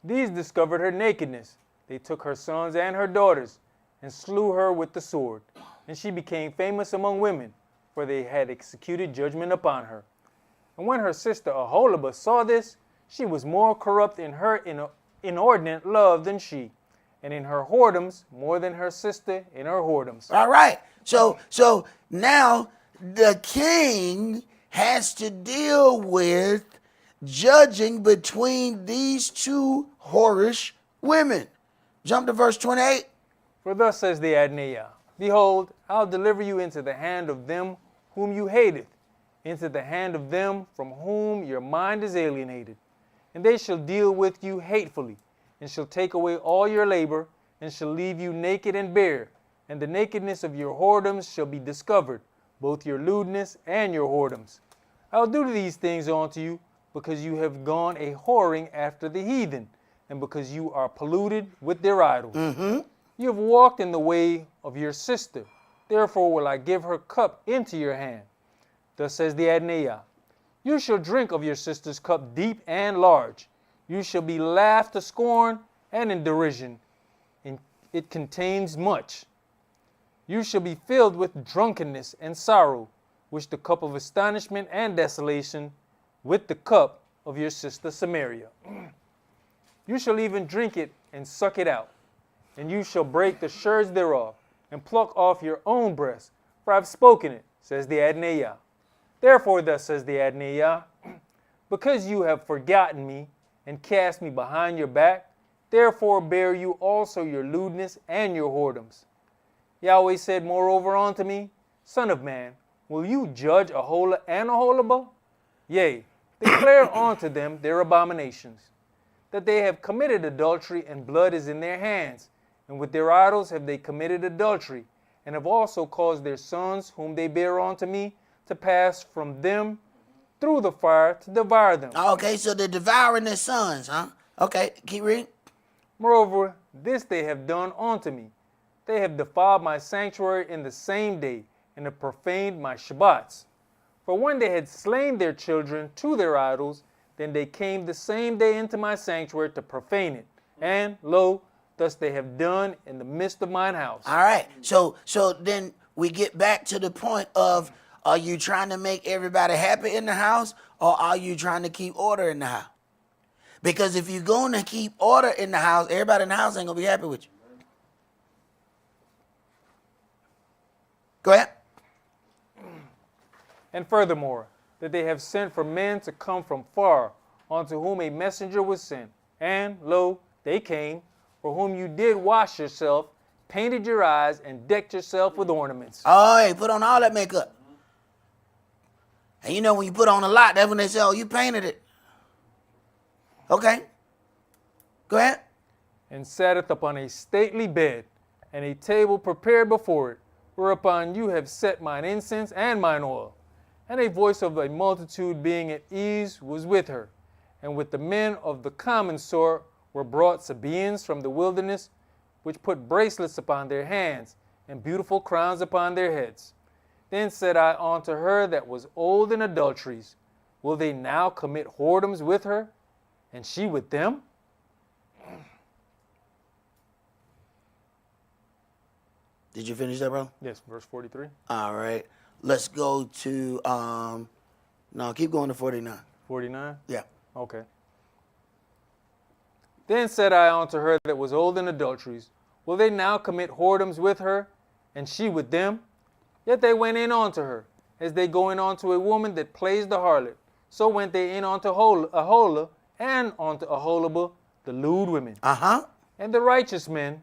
These discovered her nakedness. They took her sons and her daughters, and slew her with the sword. And she became famous among women, for they had executed judgment upon her. And when her sister Aholibah saw this, she was more corrupt in her inordinate love than she, and in her whoredoms more than her sister in her whoredoms. All right. So now the king has to deal with judging between these 2 whorish women. Jump to verse 28. For thus says the Adonai, Behold, I'll deliver you into the hand of them whom you hateth, into the hand of them from whom your mind is alienated. And they shall deal with you hatefully, and shall take away all your labor, and shall leave you naked and bare. And the nakedness of your whoredoms shall be discovered, both your lewdness and your whoredoms. I'll do these things unto you, because you have gone a whoring after the heathen, and because you are polluted with their idols. You have walked in the way of your sister. Therefore will I give her cup into your hand. Thus says the Adonai, You shall drink of your sister's cup deep and large. You shall be laughed to scorn and in derision, and it contains much. You shall be filled with drunkenness and sorrow, which the cup of astonishment and desolation, with the cup of your sister Samaria. You shall even drink it and suck it out, and you shall break the sherds thereof, and pluck off your own breast, for I have spoken it, says the Adonai Yah. Therefore thus says the Adonai Yah, because you have forgotten me, and cast me behind your back, therefore bear you also your lewdness and your whoredoms. Yahweh said moreover unto me, Son of man, will you judge Aholah and Aholibah? Yea, declare unto them their abominations, that they have committed adultery, and blood is in their hands, and with their idols have they committed adultery, and have also caused their sons, whom they bear unto me, to pass from them through the fire to devour them. Okay, so they're devouring their sons, huh? Okay, keep reading. Moreover, this they have done unto me. They have defiled my sanctuary in the same day, and have profaned my Shabbats. For when they had slain their children to their idols, then they came the same day into my sanctuary to profane it. And, lo, thus they have done in the midst of mine house. All right, so then we get back to the point of, are you trying to make everybody happy in the house, or are you trying to keep order in the house? Because if you're going to keep order in the house, everybody in the house ain't going to be happy with you. Go ahead. And furthermore, that they have sent for men to come from far, unto whom a messenger was sent. And, lo, they came, for whom you did wash yourself, painted your eyes, and decked yourself with ornaments. Oh, hey, put on all that makeup. And you know when you put on a lot, that's when they say, oh, you painted it. Okay. Go ahead. And satteth upon a stately bed, and a table prepared before it, whereupon you have set mine incense and mine oil. And a voice of a multitude being at ease was with her. And with the men of the common sort were brought Sabaeans from the wilderness, which put bracelets upon their hands, and beautiful crowns upon their heads. Then said I unto her that was old in adulteries, will they now commit whoredoms with her, and she with them? Did you finish that, bro? Yes, verse 43. All right. Let's go to, no, keep going to 49. 49? Yeah. Okay. Then said I unto her that was old in adulteries, will they now commit whoredoms with her, and she with them? Yet they went in unto her, as they go in unto a woman that plays the harlot. So went they in unto Aholah, and unto Aholibah, the lewd women. Uh-huh. And the righteous men,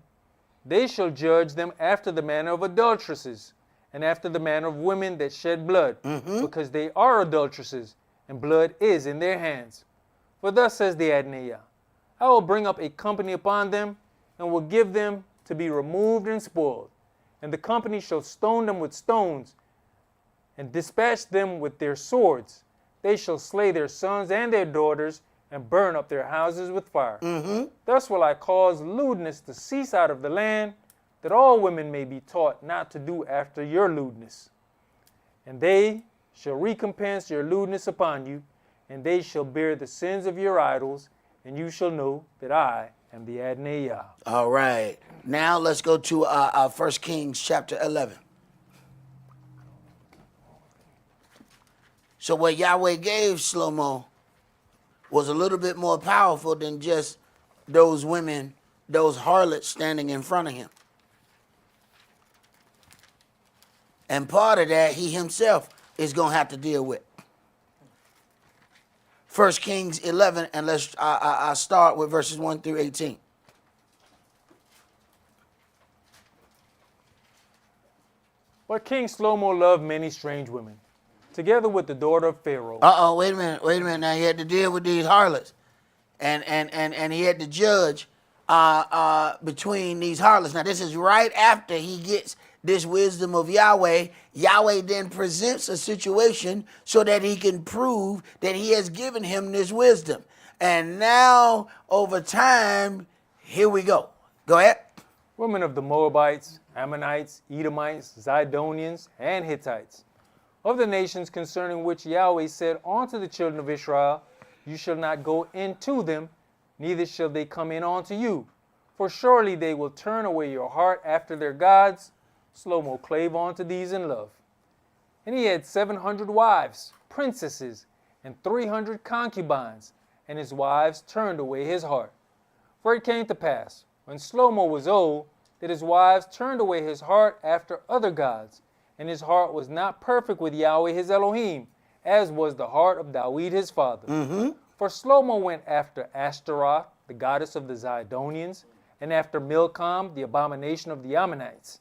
they shall judge them after the manner of adulteresses, and after the manner of women that shed blood, because they are adulteresses, and blood is in their hands. For thus says the Adonai Yah, I will bring up a company upon them, and will give them to be removed and spoiled. And the company shall stone them with stones, and dispatch them with their swords. They shall slay their sons and their daughters, and burn up their houses with fire. Thus will I cause lewdness to cease out of the land, that all women may be taught not to do after your lewdness. And they shall recompense your lewdness upon you, and they shall bear the sins of your idols, and you shall know that I am the Adonai Yah. All right. Now let's go to 1 Kings chapter 11. So what Yahweh gave Shlomo was a little bit more powerful than just those women, those harlots standing in front of him. And part of that he himself is going to have to deal with. 1 Kings 11, and let's I'll start with verses 1 through 18. But King Shlomo loved many strange women, together with the daughter of Pharaoh. Wait a minute. Now he had to deal with these harlots, and he had to judge between these harlots. Now this is right after he gets this wisdom of Yahweh. Yahweh then presents a situation so that he can prove that he has given him this wisdom. And now, over time, here we go. Go ahead. Women of the Moabites, Ammonites, Edomites, Zidonians, and Hittites, of the nations concerning which Yahweh said unto the children of Israel, you shall not go into them, neither shall they come in unto you. For surely they will turn away your heart after their gods. Slow-mo clave on to these in love. And he had 700 wives, princesses, and 300 concubines, and his wives turned away his heart. For it came to pass, when Slow-mo was old, that his wives turned away his heart after other gods, and his heart was not perfect with Yahweh his Elohim, as was the heart of Dawid his father. For Slow-mo went after Ashtaroth, the goddess of the Zidonians, and after Milcom, the abomination of the Ammonites.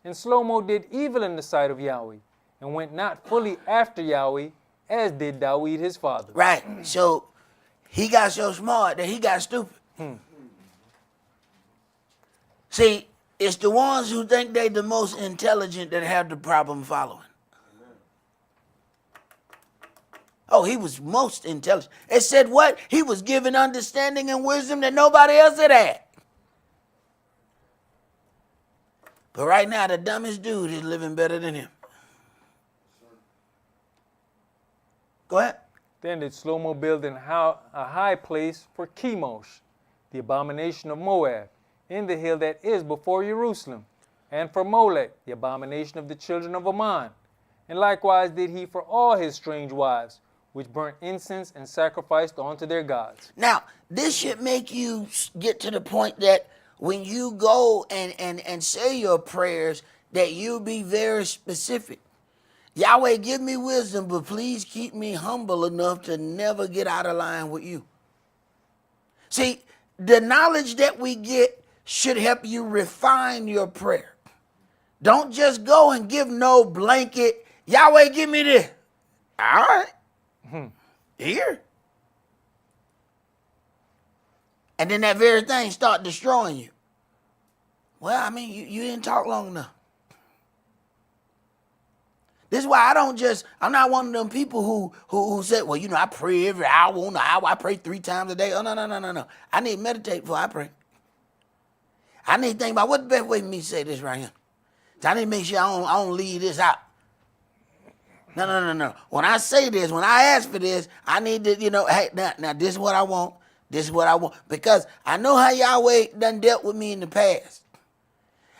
And Slow-mo did evil in the sight of Yahweh, and went not fully after Yahweh, as did Dawid his father. Right. So he got so smart that he got stupid. See, it's the ones who think they the most intelligent that have the problem following. Oh, he was most intelligent. It said what? He was given understanding and wisdom that nobody else had. But right now, the dumbest dude is living better than him. Go ahead. Then did Slow-mo build a high place for Chemosh, the abomination of Moab, in the hill that is before Jerusalem, and for Molech, the abomination of the children of Ammon. And likewise did he for all his strange wives, which burnt incense and sacrificed unto their gods. Now, this should make you get to the point that when you go and say your prayers, that you be very specific. Yahweh, give me wisdom, but please keep me humble enough to never get out of line with you. See, the knowledge that we get should help you refine your prayer. Don't just go and give no blanket, Yahweh, give me this. All right. Here. And then that very thing start destroying you. Well, I mean, you didn't talk long enough. This is why I'm not one of them people who said, well, you know, I pray every hour on the hour. I pray 3 times a day. Oh, no. I need to meditate before I pray. I need to think about what the best way for me to say this right here. So I need to make sure I don't leave this out. No. When I say this, when I ask for this, I need to, hey, now this is what I want. This is what I want. Because I know how Yahweh done dealt with me in the past.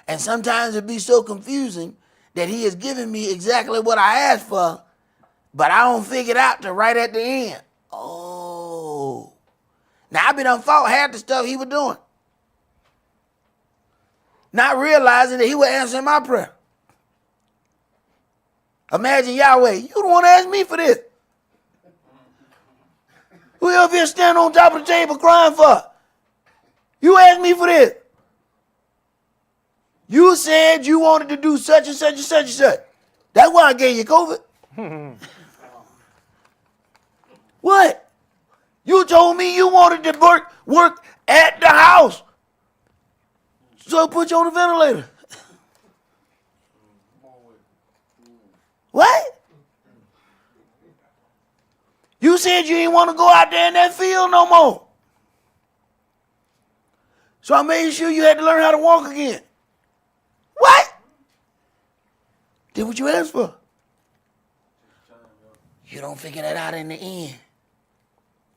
And sometimes it be so confusing that he has given me exactly what I asked for, but I don't figure it out till right at the end. Oh. Now I be done fought half the stuff he was doing. Not realizing that he was answering my prayer. Imagine Yahweh, you don't want to ask me for this. Who up here standing on top of the table crying for? You asked me for this. You said you wanted to do such and such and such and such. That's why I gave you COVID. What? You told me you wanted to work at the house. So I put you on the ventilator. What? You said you didn't want to go out there in that field no more. So I made sure you had to learn how to walk again. What? Did what you asked for. You don't figure that out in the end.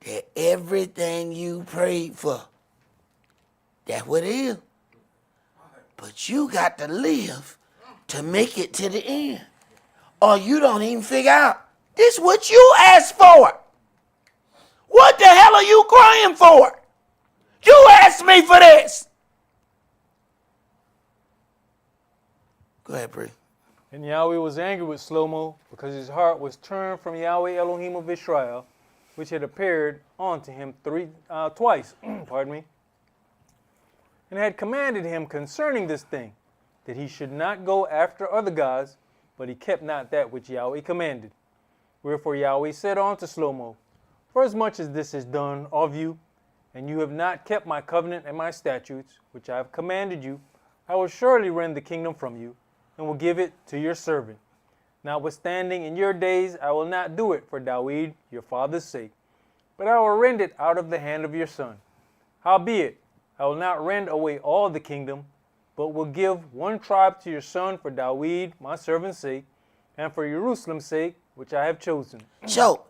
That everything you prayed for, that's what it is. But you got to live to make it to the end. Or you don't even figure out, this is what you asked for. What the hell are you crying for? You asked me for this. Go ahead, Bree. And Yahweh was angry with Slow-mo because his heart was turned from Yahweh Elohim of Israel, which had appeared unto him twice, pardon me, and had commanded him concerning this thing, that he should not go after other gods, but he kept not that which Yahweh commanded. Wherefore Yahweh said unto Slow-mo, forasmuch as this is done of you, and you have not kept my covenant and my statutes, which I have commanded you, I will surely rend the kingdom from you, and will give it to your servant. Notwithstanding, in your days I will not do it for Dawid, your father's sake, but I will rend it out of the hand of your son. Howbeit, I will not rend away all the kingdom, but will give one tribe to your son for Dawid, my servant's sake, and for Jerusalem's sake, which I have chosen. So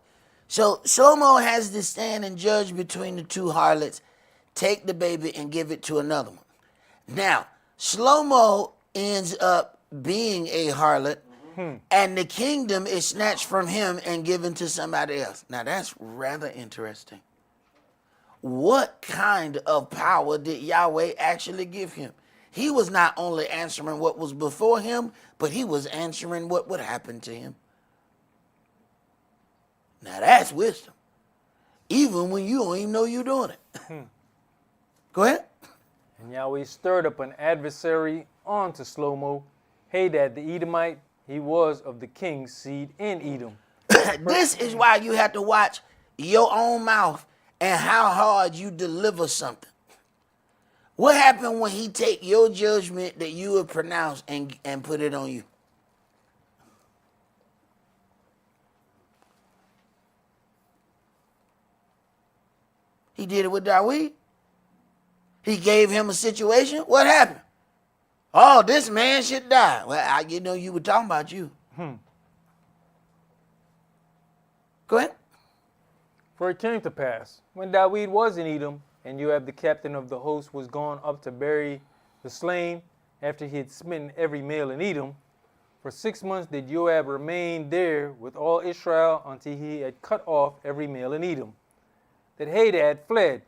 Slow-mo has to stand and judge between the two harlots, take the baby and give it to another one. Now, Shlomo ends up being a harlot, and the kingdom is snatched from him and given to somebody else. Now, that's rather interesting. What kind of power did Yahweh actually give him? He was not only answering what was before him, but he was answering what would happen to him. Now, that's wisdom. Even when you don't even know you're doing it. Go ahead. And Yahweh stirred up an adversary unto Shlomo, Hadad the Edomite. He was of the king's seed in Edom. This is why you have to watch your own mouth and how hard you deliver something. What happened when he take your judgment that you have pronounced and put it on you? He did it with Dawid. He gave him a situation. What happened? Oh, this man should die. Well, you were talking about you. Go ahead. For it came to pass, when Dawid was in Edom, and Joab the captain of the host was gone up to bury the slain, after he had smitten every male in Edom, for 6 months did Joab remain there with all Israel until he had cut off every male in Edom. That Hadad fled,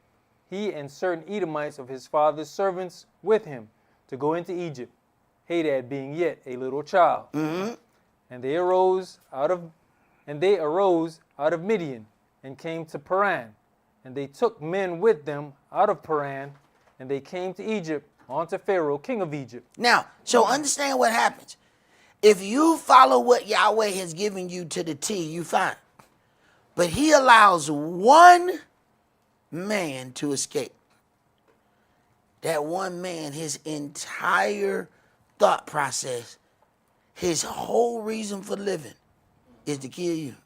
he and certain Edomites of his father's servants with him, to go into Egypt, Hadad being yet a little child. And they arose out of Midian, and came to Paran. And they took men with them out of Paran, and they came to Egypt, unto Pharaoh, king of Egypt. Now, so understand what happens. If you follow what Yahweh has given you to the T, you fine. But he allows one man to escape. That one man, his entire thought process, his whole reason for living is to kill you.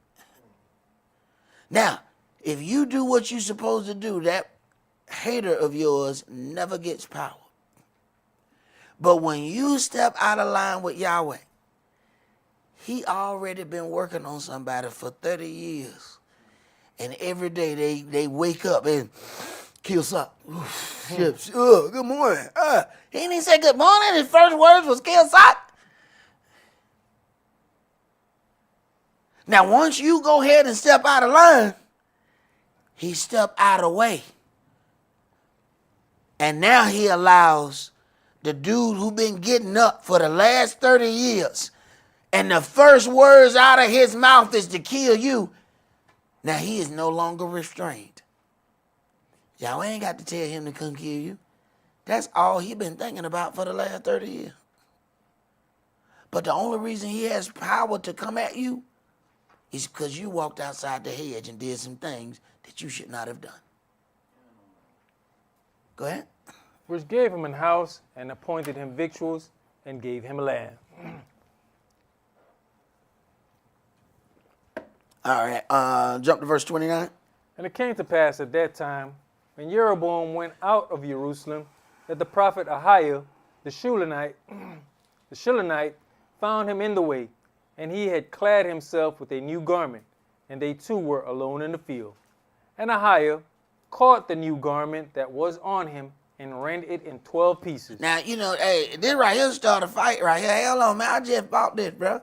Now, if you do what you're supposed to do, that hater of yours never gets power. But when you step out of line with Yahweh, he already been working on somebody for 30 years. And every day they wake up and kill something. Good morning. He didn't say good morning. His first words was kill something. Now, once you go ahead and step out of line, he stepped out of the way. And now he allows the dude who been getting up for the last 30 years, and the first words out of his mouth is to kill you. Now he is no longer restrained. Y'all ain't got to tell him to come kill you. That's all he been thinking about for the last 30 years. But the only reason he has power to come at you is because you walked outside the hedge and did some things that you should not have done. Go ahead. Which gave him an house, and appointed him victuals, and gave him land. All right, jump to verse 29. And it came to pass at that time, when Jeroboam went out of Jerusalem, that the prophet Ahiah, the Shilonite, found him in the way, and he had clad himself with a new garment, and they two were alone in the field. And Ahiah caught the new garment that was on him, and rent it in 12 pieces. Now, hey, this right here start a fight right here. Hell on, man, I just bought this, bro.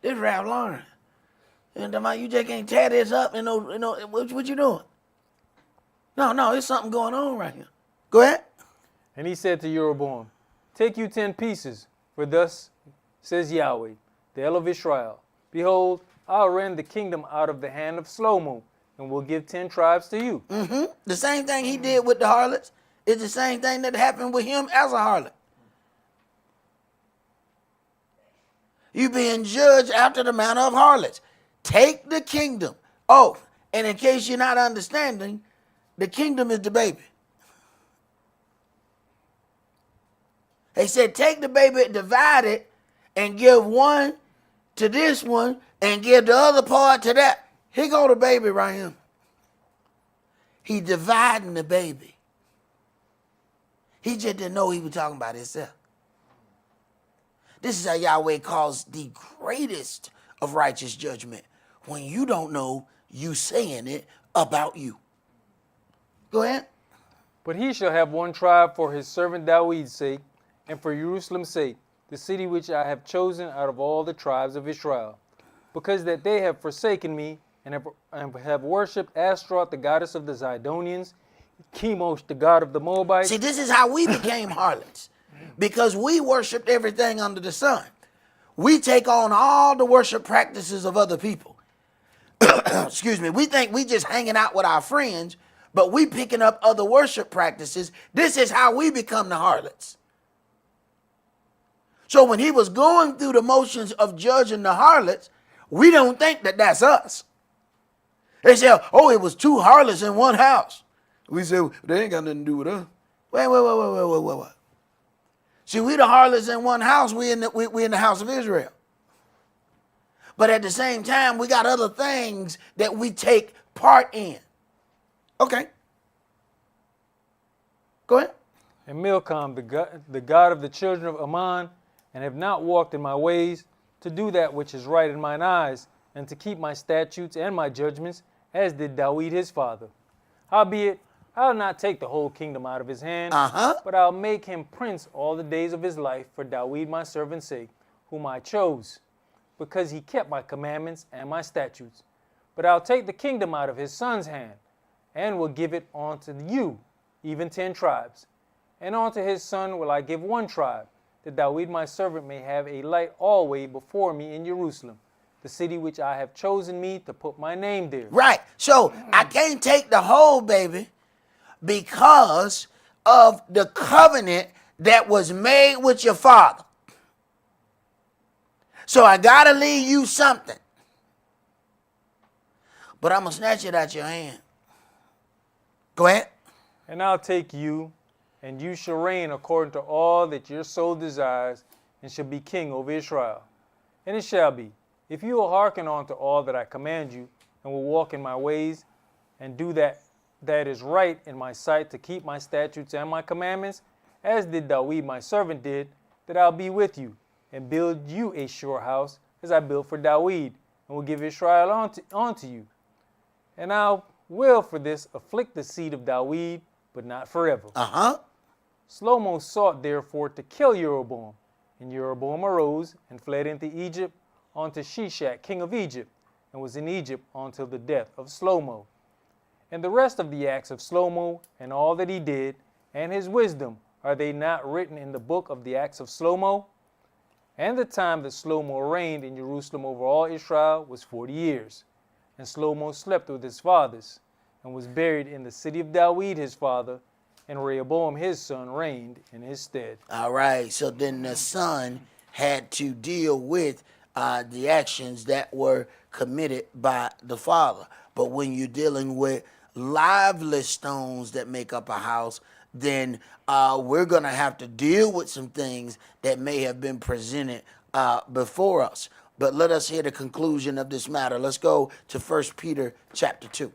This Ralph Lauren. You just can't tear this up and what you doing? No, there's something going on right here. Go ahead. And he said to Jeroboam, take you 10 pieces, for thus says Yahweh, the El of Israel, behold, I'll rend the kingdom out of the hand of Shlomo, and will give 10 tribes to you. The same thing he did with the harlots is the same thing that happened with him as a harlot. You being judged after the manner of harlots. Take the kingdom. Oh, and in case you're not understanding, the kingdom is the baby. They said take the baby, divide it, and give one to this one, and give the other part to that. Here go the baby right here. He dividing the baby. He just didn't know he was talking about himself. This is how Yahweh calls the greatest of righteous judgment. When you don't know, you saying it about you. Go ahead. But he shall have one tribe for his servant David's sake, and for Jerusalem's sake, the city which I have chosen out of all the tribes of Israel, because that they have forsaken me, and have worshipped Ashtaroth, the goddess of the Zidonians, Chemosh, the god of the Moabites. See, this is how we became harlots, because we worshiped everything under the sun. We take on all the worship practices of other people. Excuse me. We think we just hanging out with our friends, but we picking up other worship practices. This is how we become the harlots. So when he was going through the motions of judging the harlots, we don't think that that's us. They say, oh, it was two harlots in one house. We say, well, they ain't got nothing to do with us. Wait. See, we the harlots in one house. We in the house of Israel. But at the same time, we got other things that we take part in. Okay. Go ahead. And Milcom, the god of the children of Ammon, and have not walked in my ways, to do that which is right in mine eyes, and to keep my statutes and my judgments, as did David his father. Howbeit, I'll not take the whole kingdom out of his hand, but I'll make him prince all the days of his life for David my servant's sake, whom I chose, because he kept my commandments and my statutes. But I'll take the kingdom out of his son's hand, and will give it unto you, even 10 tribes. And unto his son will I give 1 tribe, that David my servant may have a light always before me in Jerusalem, the city which I have chosen me to put my name there. Right. So I can't take the whole baby because of the covenant that was made with your father. So I got to leave you something. But I'm going to snatch it out your hand. Go ahead. And I'll take you, and you shall reign according to all that your soul desires, and shall be king over Israel. And it shall be, if you will hearken unto all that I command you, and will walk in my ways, and do that is right in my sight, to keep my statutes and my commandments, as did David my servant did, that I'll be with you, and build you a sure house, as I built for David, and will give Israel unto you. And I will for this afflict the seed of David, but not forever. Shlomo sought therefore to kill Jeroboam, and Jeroboam arose and fled into Egypt unto Shishak, king of Egypt, and was in Egypt until the death of Shlomo. And the rest of the acts of Shlomo, and all that he did, and his wisdom, are they not written in the book of the acts of Shlomo? And the time that Shlomo reigned in Jerusalem over all Israel was 40 years. And Shlomo slept with his fathers, and was buried in the city of David his father, and Rehoboam his son reigned in his stead. All right, so then the son had to deal with the actions that were committed by the father. But when you're dealing with lively stones that make up a house, then we're going to have to deal with some things that may have been presented before us. But let us hear the conclusion of this matter. Let's go to 1 Peter chapter 2.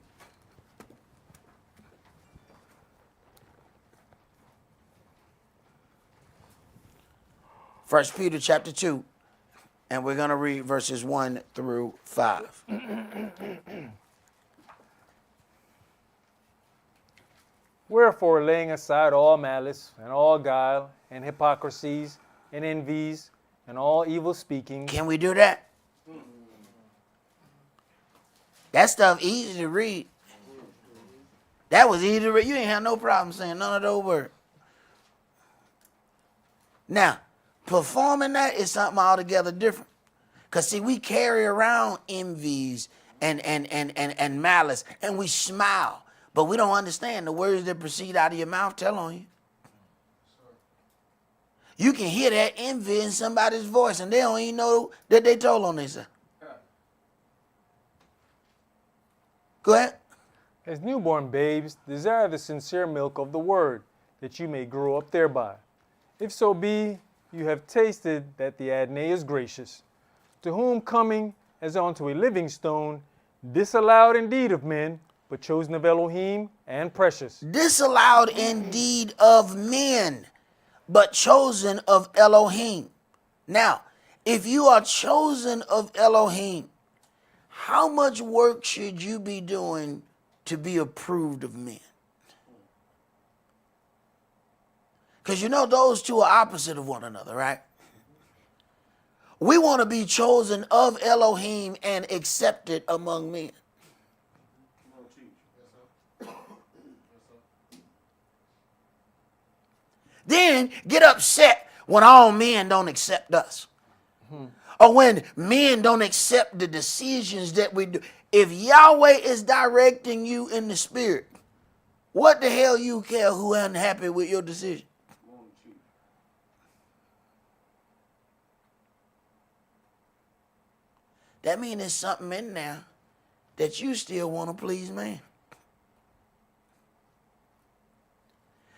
1 Peter chapter 2, and we're going to read verses 1 through 5. Wherefore, laying aside all malice, and all guile, and hypocrisies, and envies, and all evil speaking. Can we do that? That stuff easy to read. That was easy to read. You ain't have no problem saying none of those words. Now, performing that is something altogether different. Because, see, we carry around envies and malice, and we smile. But we don't understand the words that proceed out of your mouth tell on you. You can hear that envy in somebody's voice, and they don't even know that they told on themselves. Go ahead. As newborn babes, desire the sincere milk of the word, that you may grow up thereby. If so be, you have tasted that the Adonai is gracious, to whom coming as unto a living stone, disallowed indeed of men, but chosen of Elohim and precious. Disallowed indeed of men, but chosen of Elohim. Now, if you are chosen of Elohim, how much work should you be doing to be approved of men? Because you know those two are opposite of one another, right? We want to be chosen of Elohim and accepted among men. Then get upset when all men don't accept us. Or when men don't accept the decisions that we do. If Yahweh is directing you in the spirit, what the hell you care who unhappy with your decision? That means there's something in there that you still want to please man.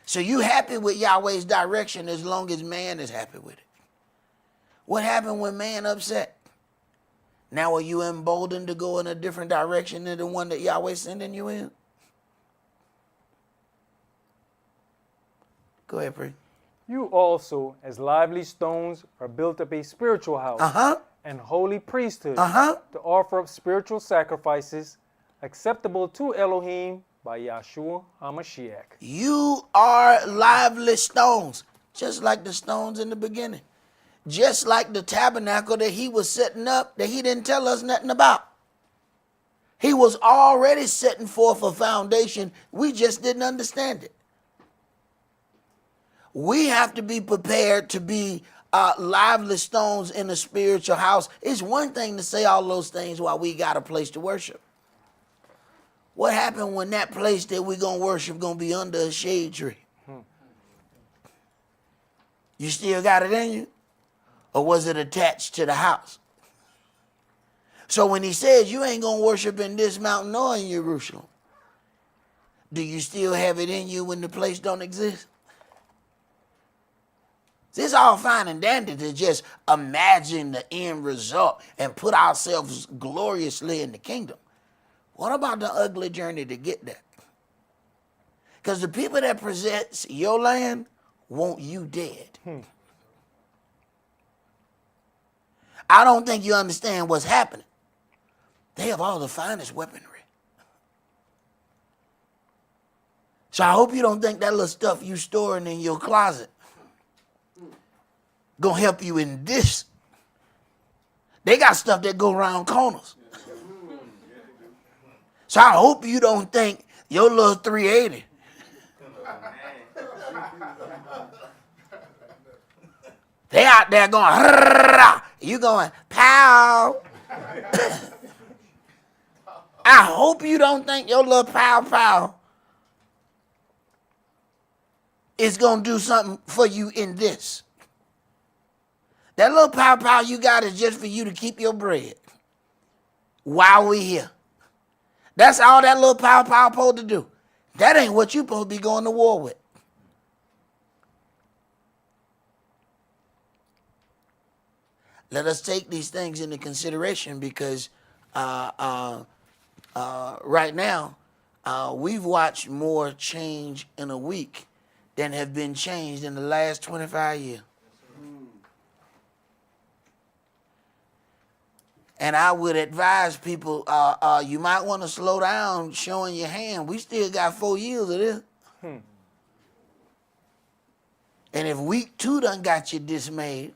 So you happy with Yahweh's direction as long as man is happy with it. What happened when man upset? Now are you emboldened to go in a different direction than the one that Yahweh's sending you in? Go ahead, Pri. You also, as lively stones, are built up a spiritual house and holy priesthood to offer up spiritual sacrifices acceptable to Elohim by Yahshua HaMashiach. You are lively stones, just like the stones in the beginning. Just like the tabernacle that he was setting up that he didn't tell us nothing about. He was already setting forth a foundation. We just didn't understand it. We have to be prepared to be lively stones in a spiritual house. It's one thing to say all those things while we got a place to worship. What happened when that place that we're going to worship going to be under a shade tree? You still got it in you? Or was it attached to the house? So when he says you ain't going to worship in this mountain or in Jerusalem, do you still have it in you when the place don't exist? It's all fine and dandy to just imagine the end result and put ourselves gloriously in the kingdom. What about the ugly journey to get there? Because the people that possess your land want you dead. I don't think you understand what's happening. They have all the finest weaponry. So I hope you don't think that little stuff you storing in your closet gonna help you in this. They got stuff that go around corners. So I hope you don't think your little 380 they out there going, you going, pow. I hope you don't think your little pow pow is going to do something for you in this. That little pow pow you got is just for you to keep your bread while we here. That's all that little pow pow supposed to do. That ain't what you supposed to be going to war with. Let us take these things into consideration because right now we've watched more change in a week than have been changed in the last 25 years. And I would advise people, you might want to slow down showing your hand. We still got 4 years of this. And if week 2 done got you dismayed,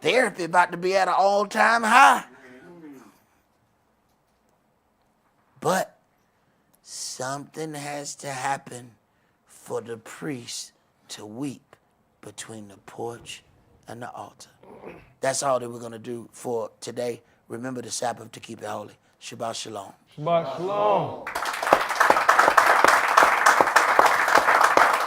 therapy about to be at an all-time high. But something has to happen for the priest to weep between the porch and the altar. That's all that we're going to do for today. Remember the Sabbath to keep it holy. Shabbat shalom. Shabbat shalom.